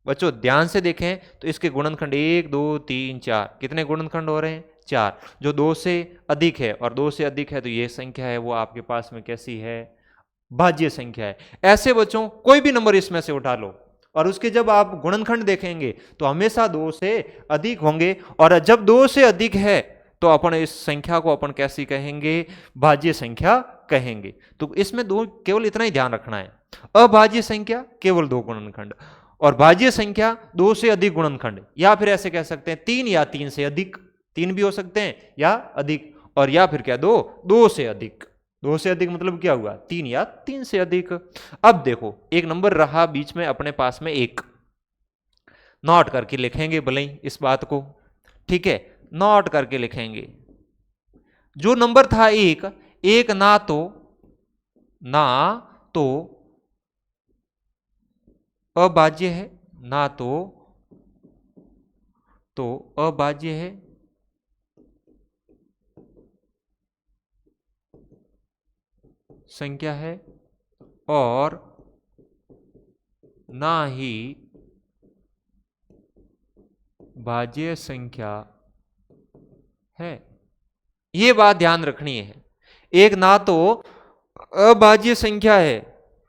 बच्चों? ध्यान से देखें तो इसके गुणनखंड 1 2 3 4, कितने गुणनखंड हो रहे हैं? 4, जो 2 से अधिक है, और 2 से अधिक है तो ये संख्या है वो आपके पास में कैसी है? भाज्य संख्या है। ऐसे बच्चों कोई भी नंबर इसमें से उठा लो, और उसके जब आप गुणनखंड देखेंगे तो हमेशा 2 से अधिक होंगे, और जब 2 से अधिक है तो अपन इस संख्या को अपन कैसी कहेंगे? भाज्य संख्या कहेंगे। तो इसमें दो, केवल इतना ही ध्यान रखना है, अभाज्य संख्या केवल 2 गुणनखंड, और भाज्य संख्या 2 से अधिक गुणनखंड, या फिर ऐसे कह सकते हैं 3 या 3 से अधिक, 3 भी हो सकते हैं या अधिक, और या फिर क्या 2 से अधिक। 2 से अधिक मतलब क्या हुआ? 3 या 3 से अधिक। अब देखो एक नंबर रहा बीच में अपने पास में 1, नोट करके लिखेंगे भले ही इस बात को, ठीक है, नोट करके लिखेंगे। जो नंबर था 1, एक ना तो अभाज्य है, ना तो अभाज्य है, संख्या है, और ना ही भाज्य संख्या है। ये बात ध्यान रखनी है। एक ना तो अभाज्य संख्या है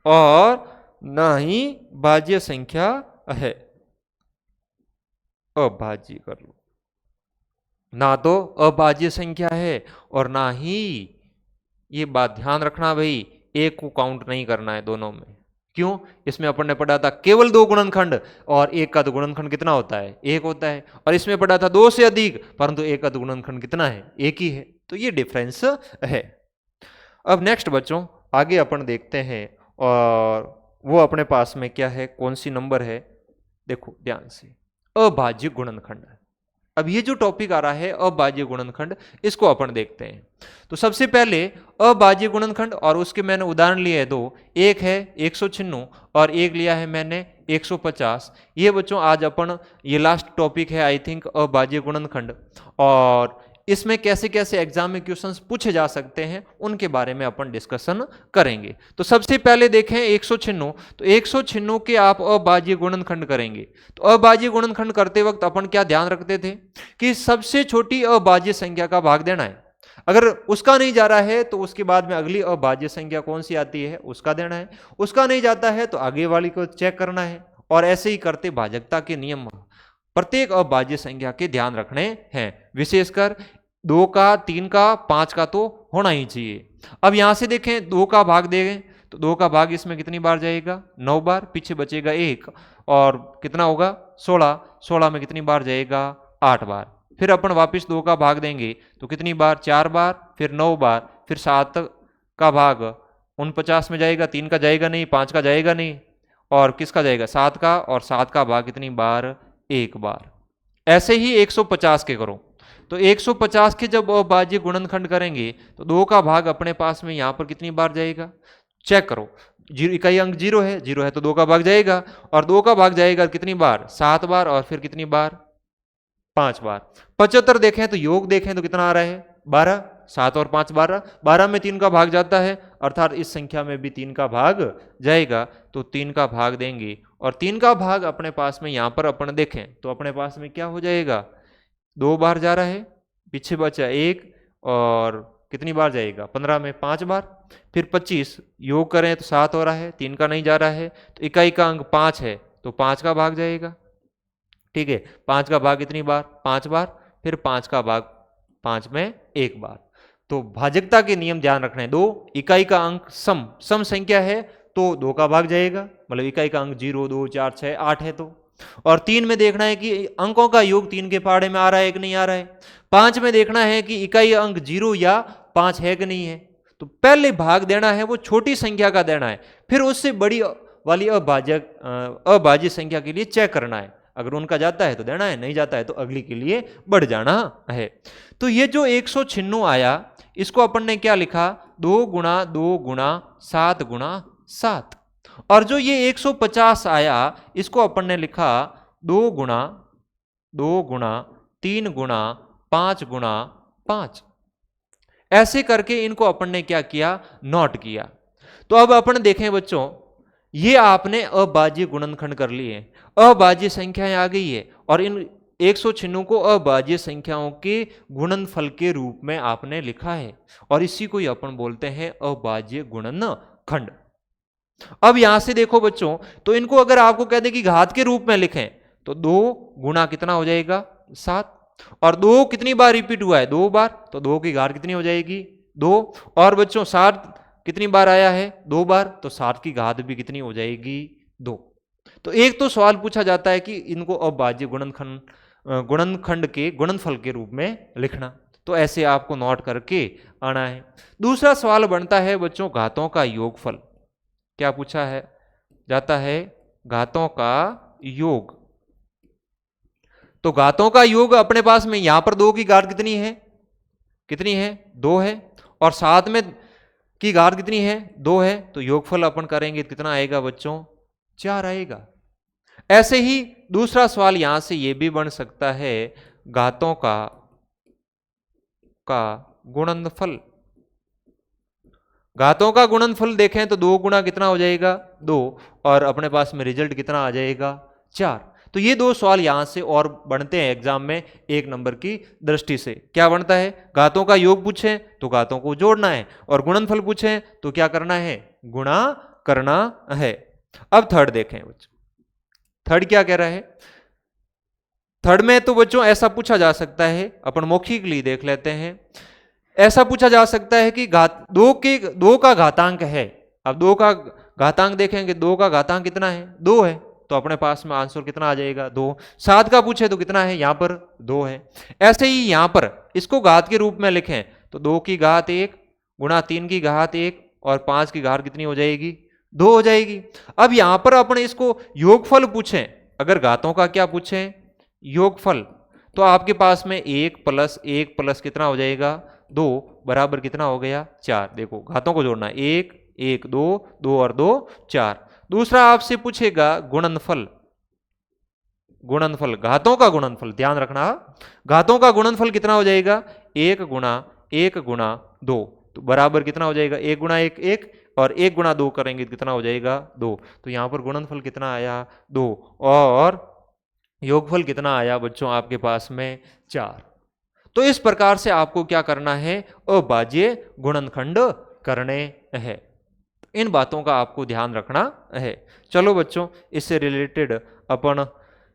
और ना ही भाज्य संख्या है। अभाज्य कर लो, ना तो अभाज्य संख्या है और ना ही, ये बात ध्यान रखना भाई, एक को काउंट नहीं करना है दोनों में। क्यों? इसमें अपन ने पढ़ा था केवल दो गुणनखंड, और एक का तो गुणनखंड कितना होता है? एक होता है। और इसमें पढ़ा था दो से अधिक, परंतु एक का तो गुणनखंड कितना है? एक ही है। तो ये डिफरेंस है। अब नेक्स्ट बच्चों आगे अपन देखते हैं, और वो अपने पास में क्या है, कौन सी नंबर है, देखो ध्यान से, अभाज्य गुणनखंड। अब ये जो टॉपिक आ रहा है अभाज्य गुणनखंड, इसको अपन देखते हैं। तो सबसे पहले अभाज्य गुणनखंड, और उसके मैंने उदाहरण लिए हैं दो, एक है 196 और एक लिया है मैंने 150। ये बच्चों आज अपन, ये लास्ट टॉपिक है आई थिंक अभाज्य गुणनखंड, और इसमें कैसे कैसे एग्जाम में क्वेश्चंस पूछे जा सकते हैं उनके बारे में अपन डिस्कशन करेंगे। तो सबसे पहले देखें 196। तो 196 के आप अभाज्य गुणनखंड करेंगे। तो अभाज्य गुणनखंड करते वक्त अपन क्या ध्यान रखते थे कि सबसे छोटी अभाज्य संख्या का भाग देना है। अगर उसका नहीं जा रहा है तो उसके बाद में अगली अभाज्य संख्या कौन सी आती है उसका देना है। उसका नहीं जाता है तो आगे वाली को चेक करना है। और ऐसे ही करते भाजकता के नियम प्रत्येक अभाज्य संख्या के ध्यान रखने हैं, विशेषकर 2 का, 3 का, 5 का तो होना ही चाहिए। अब यहां से देखें 2 का भाग देंगे तो 2 का भाग इसमें कितनी बार जाएगा? 9 बार। पीछे बचेगा 1 और कितना होगा? 16। 16 में कितनी बार जाएगा? 8 बार। फिर अपन वापस 2 का भाग देंगे तो कितनी बार? 4 बार, फिर 9 बार, फिर 7 का भाग 49 में जाएगा, 3 का जाएगा नहीं, 5 का जाएगा नहीं, और किसका जाएगा? 7 का, और 7 का भाग कितनी बार? 1 बार। ऐसे ही 150 के करो। तो 150 के जब अभाज्य गुणनखंड करेंगे तो 2 का भाग अपने पास में यहां पर कितनी बार जाएगा? चेक करो। इकाई अंक 0 है, 0 है तो 2 का भाग जाएगा, और 2 का भाग जाएगा कितनी बार? 7 बार, और फिर कितनी बार? 5 बार। 75 देखें तो योग देखें तो कितना आ रहा है? 12। 7 और 5 12। 12 में 3 का भाग जाता है, अर्थात इस संख्या में भी 3 का भाग जाएगा। तो 3 का भाग देंगे, और 3 का भाग अपने पास में यहां पर अपन देखें तो अपने पास में क्या हो जाएगा? 2 बार जा रहा है, पीछे बचा 1, और कितनी बार जाएगा? 15 में 5 बार। फिर 25 योग करें तो 7 हो रहा है, 3 का नहीं जा रहा है, तो इकाई का अंक 5 है तो 5 का भाग जाएगा। ठीक है, 5 का भाग कितनी बार? 5 बार। फिर 5 का भाग 5 में 1 बार। तो भाजकता के नियम ध्यान रखना है। 2 इकाई का अंक सम संख्या है तो 2 का भाग जाएगा, मतलब इकाई का अंक 0 2 4 6 8 है तो। और 3 में देखना है कि अंकों का योग 3 के पहाड़े में आ रहा है कि नहीं आ रहा है। 5 में देखना है कि इकाई अंक 0 या 5 है कि नहीं है। तो पहले भाग देना है वो छोटी संख्या का देना है, फिर उससे बड़ी वाली अभाज्य संख्या के लिए चेक करना है। अगर उनका जाता है तो देना है, नहीं जाता है तो अगली के लिए बढ़ जाना है। तो ये जो 196 आया, इसको अपन ने क्या लिखा? 2 गुणा 2 गुणा 7 गुणा 7। और जो ये 150 आया, इसको अपन ने लिखा 2 गुणा 3 गुणा 5 गुणा 5। ऐसे करके इनको अपन ने क्या किया? नोट किया। तो अब अपन देखें बच्चों, ये आपने अभाज्य गुणनखंड कर लिए, अभाज्य संख्याएं आ गई है, और इन 196 को अभाज्य संख्याओं के गुणनफल के रूप में आपने लिखा है, और इसी को ही अपन बोलते हैं अभाज्य गुणनखंड। अब यहां से देखो बच्चों, तो इनको अगर आपको कह दे कि घात के रूप में लिखें तो 2 गुणा कितना हो जाएगा? 7। और 2 कितनी बार रिपीट हुआ है? 2 बार, तो 2 की घात कितनी हो जाएगी? 2। और बच्चों 7 कितनी बार आया है? 2 बार, तो 7 की घात भी कितनी हो जाएगी? 2। तो एक तो सवाल पूछा जाता है कि इनको अभाज्य गुणनखंड के गुणनफल के रूप में लिखना। तो ऐसे आपको नोट करके आना है। दूसरा सवाल बनता है बच्चों घातों का योगफल। क्या पूछा है जाता है? घातों का योग। तो घातों का योग अपने पास में यहां पर 2 की घात कितनी है? कितनी है? 2 है। और 7 में की घात कितनी है? 2 है। तो योगफल अपन करेंगे कितना आएगा बच्चों? 4 आएगा। ऐसे ही दूसरा सवाल यहां से यह भी बन सकता है, घातों का गुणनफल। घातों का गुणनफल देखें तो 2 गुना कितना हो जाएगा 2, और अपने पास में रिजल्ट कितना आ जाएगा 4। तो ये 2 सवाल यहां से और बनते हैं एग्जाम में 1 नंबर की दृष्टि से। क्या बनता है, घातों का योग पूछे तो घातों को जोड़ना है, और गुणनफल पूछे तो क्या करना है, गुणा करना है। अब थर्ड देखें बच्चों, थर्ड क्या कह रहा है। थर्ड में तो बच्चों ऐसा पूछा जा सकता है, अपन मौखिक लिए देख लेते हैं। ऐसा पूछा जा सकता है कि दो का घातांक है। अब 2 का घातांक देखेंगे, 2 का घातांक कितना है 2 है, तो अपने पास में आंसर कितना आ जाएगा 2। 7 का पूछे तो कितना है, यहां पर 2 है। ऐसे ही यहां पर इसको घात के रूप में लिखें तो 2 की घात 1 गुणा 3 की घात 1 और 5 की घात कितनी हो जाएगी 2 हो जाएगी। अब यहां पर अपन इसको योगफल पूछें, अगर घातों का क्या पूछें योगफल, तो आपके पास में 1 प्लस 1 प्लस कितना हो जाएगा 2 बराबर कितना हो गया 4। देखो घातों को जोड़ना, 1 1 2 2 और 2 4। दूसरा आपसे पूछेगा गुणनफल। गुणनफल, घातों का गुणनफल, ध्यान रखना, घातों का गुणनफल कितना हो जाएगा 1 गुणा 1 गुणा 2, तो बराबर कितना हो जाएगा 1 गुणा 1 1, और 1 गुणा 2 करेंगे तो कितना हो जाएगा 2। तो यहां पर गुणनफल कितना आया 2, और योगफल कितना आया बच्चों आपके पास में 4। तो इस प्रकार से आपको क्या करना है, अभाज्य गुणनखंड करने हैं। इन बातों का आपको ध्यान रखना है। चलो बच्चों, इससे रिलेटेड अपन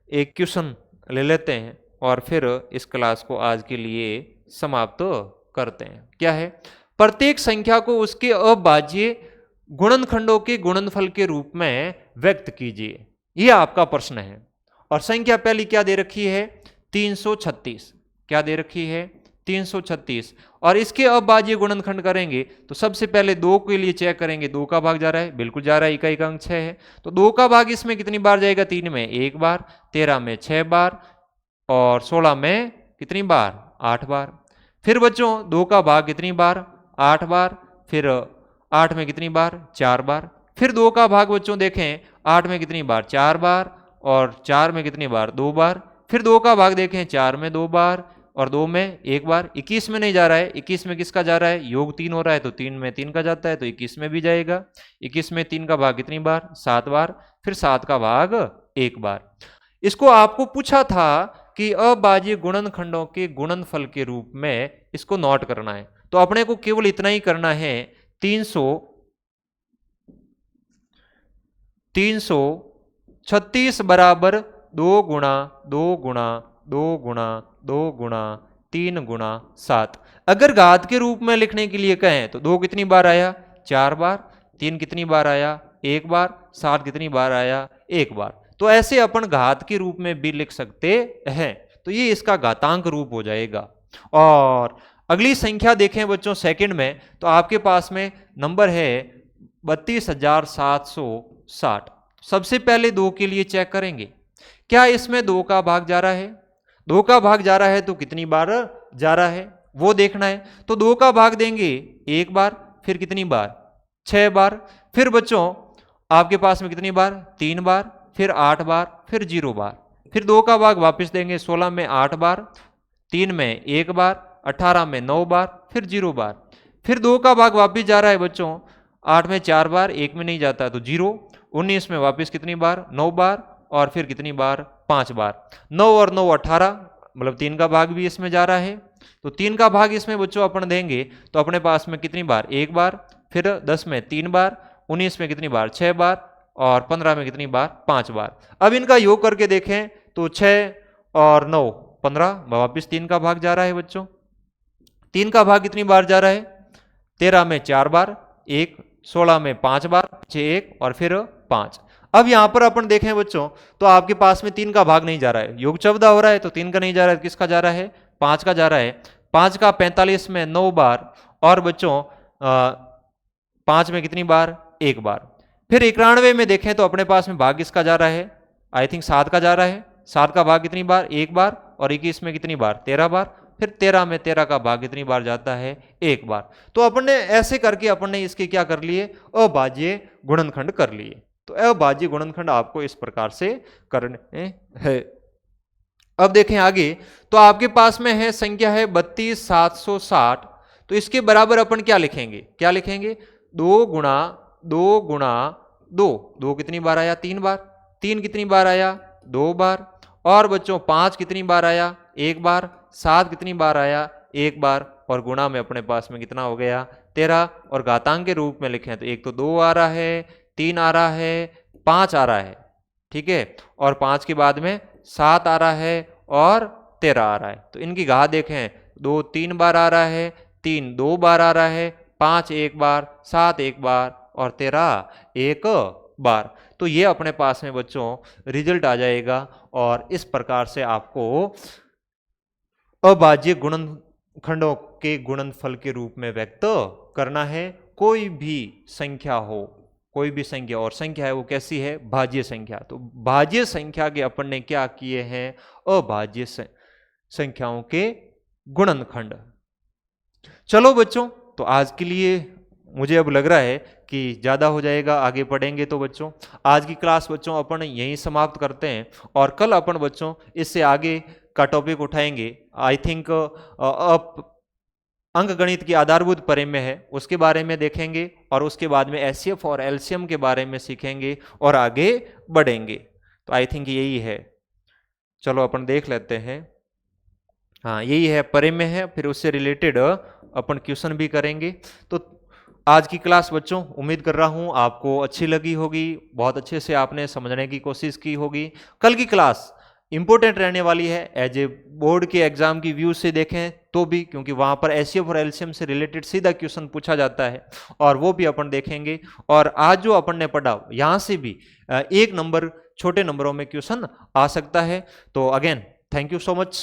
एक क्वेश्चन ले लेते हैं और फिर इस क्लास को आज के लिए समाप्त करते हैं। क्या है, प्रत्येक संख्या को उसके अभाज्य गुणनखंडों के गुणनफल के रूप में व्यक्त कीजिए। यह आपका प्रश्न है। और संख्या पहली क्या दे रखी है 336, क्या दे रखी है 336, और इसके अभाज्य गुणनखंड करेंगे तो सबसे पहले 2 के लिए चेक करेंगे, 2 का भाग जा रहा है, बिल्कुल जा रहा है, इकाई का अंक 6 है, तो 2 का भाग इसमें कितनी बार जाएगा 3 में 1 बार, 13 में 6 बार, और 16 में कितनी बार 8 बार। फिर बच्चों 2 का भाग कितनी बार 8 बार, फिर 8 में कितनी बार 4 बार। फिर 2 का भाग बच्चों देखें 8 में कितनी बार 4 बार, और 4 में कितनी बार 2 बार। फिर 2 का भाग देखें 4 में 2 बार और 2 में 1 बार। 21 में नहीं जा रहा है, 21 में किसका जा रहा है, योग 3 हो रहा है, तो 3 में 3 का जाता है, तो 21 में भी जाएगा। 21 में 3 का भाग कितनी बार 7 बार, फिर 7 का भाग 1 बार। इसको आपको पूछा था कि अभाज्य गुणनखंडों के गुणनफल के रूप में इसको नोट करना है, तो अपने को केवल इतना ही करना है, 336 बराबर 2 गुणा 2 गुणा 2 गुणा 2 गुणा 3 गुणा 7। अगर घात के रूप में लिखने के लिए कहें तो 2 कितनी बार आया 4 बार, 3 कितनी बार आया 1 बार, 7 कितनी बार आया 1 बार। तो ऐसे अपन घात के रूप में भी लिख सकते हैं, तो ये इसका घातांक रूप हो जाएगा। और अगली संख्या देखें बच्चों सेकंड में, तो आपके पास में नंबर है 32,760। सबसे पहले 2 के लिए चेक करेंगे, क्या इसमें 2 का भाग जा रहा है, 2 का भाग जा रहा है तो कितनी बार जा रहा है वो देखना है। तो 2 का भाग देंगे 1 बार, फिर कितनी बार 6 बार। फिर बच्चों आपके पास में कितनी बार 3 बार, फिर 8 बार, फिर 0 बार। फिर 2 का भाग वापस देंगे 16 में 8 बार, 3 में 1 बार, 18 में 9 बार, फिर 0 बार। फिर 2 का भाग वापस जा रहा है बच्चों 8 में 4 बार, 1 में नहीं जाता तो 0। 19 में वापस कितनी बार 9 बार, और फिर कितनी बार 5 बार। 9 और 9 18, मतलब 3 का भाग भी इसमें जा रहा है, तो 3 का भाग इसमें बच्चों अपन देंगे तो अपने पास में कितनी बार 1 बार, फिर 10 में 3 बार, 19 में कितनी बार 6 बार, और 15 में कितनी बार 5 बार। अब इनका योग करके देखें तो 6 और 9 15, वापिस 3 का भाग जा रहा है बच्चों। 3 का भाग कितनी बार जा रहा है 13 में 4 बार, 1, 16 में 5 बार, 6 1 और फिर 5। अब यहां पर अपन देखें बच्चों तो आपके पास में 3 का भाग नहीं जा रहा है, योग 14 हो रहा है, तो 3 का नहीं जा रहा है, किसका जा रहा है 5 का जा रहा है। 5 का 45 में 9 बार, और बच्चों 5 में कितनी बार 1 बार। फिर 91 में देखें तो अपने पास में भाग किसका जा रहा है, आई थिंक 7 का जा रहा है। 7 का भाग कितनी बार 1 बार, और 21 में कितनी बार 13 बार। फिर 13 में 13 का भाग कितनी बार जाता है 1 बार। तो अपन ने ऐसे करके अपन ने इसके क्या कर लिए अभाज्य गुणनखंड कर लिए। तो अभाज्य गुणनखंड आपको इस प्रकार से करने हैं। अब देखें आगे, तो आपके पास में है संख्या है 32,760, तो इसके बराबर अपन क्या लिखेंगे, क्या लिखेंगे, 2 गुणा 2 गुणा 2, 2 कितनी बार आया, 3 बार, 3 कितनी बार आया, 2 बार, और बच्चों 5 कितनी बार आया, 1 बार, 7 कितनी बार आया, 1 बार, और गुणा में अपने पास में कितना हो गया, 13, और घातांक के रूप में लिखें तो एक तो 2 आ रहा है, 3 आ रहा है, 5 आ रहा है, ठीक है, और 5 के बाद में 7 आ रहा है और 13 आ रहा है। तो इनकी घात देखें, 2 3 बार आ रहा है, 3 2 बार आ रहा है, 5 1 बार, 7 1 बार और 13 1 बार। तो ये अपने पास में बच्चों रिजल्ट आ जाएगा, और इस प्रकार से आपको अभाज्य गुणनखंडों के गुणनफल के रूप में व्यक्त करना है। कोई भी संख्या हो, कोई भी संख्या, और संख्या है वो कैसी है, भाज्य संख्या। तो भाज्य संख्या के अपन ने क्या किए हैं, अभाज्य संख्याओं के गुणनखंड। चलो बच्चों, तो आज के लिए मुझे अब लग रहा है कि ज़्यादा हो जाएगा, आगे पढ़ेंगे। तो बच्चों आज की क्लास बच्चों अपन यहीं समाप्त करते हैं, और कल अपन बच्चों इससे आगे का टॉपिक उठाएंगे। आई थिंक अंकगणित की आधारभूत परिमेय है, उसके बारे में देखेंगे, और उसके बाद में एचसीएफ और एलसीएम के बारे में सीखेंगे और आगे बढ़ेंगे। तो आई थिंक यही है। चलो अपन देख लेते हैं। हाँ, यही है, परिमेय है, फिर उससे रिलेटेड अपन क्वेश्चन भी करेंगे। तो आज की क्लास बच्चों उम्मीद कर रहा हूँ आपको अच्छी लगी होगी, बहुत अच्छे से आपने समझने की कोशिश की होगी। कल की क्लास इंपॉर्टेंट रहने वाली है, एज ए बोर्ड के एग्जाम की व्यू से देखें तो भी, क्योंकि वहां पर एचसीएफ और एलसीएम से रिलेटेड सीधा क्वेश्चन पूछा जाता है, और वो भी अपन देखेंगे। और आज जो अपन ने पढ़ा यहां से भी 1 नंबर छोटे नंबरों में क्वेश्चन आ सकता है। तो again thank you so much.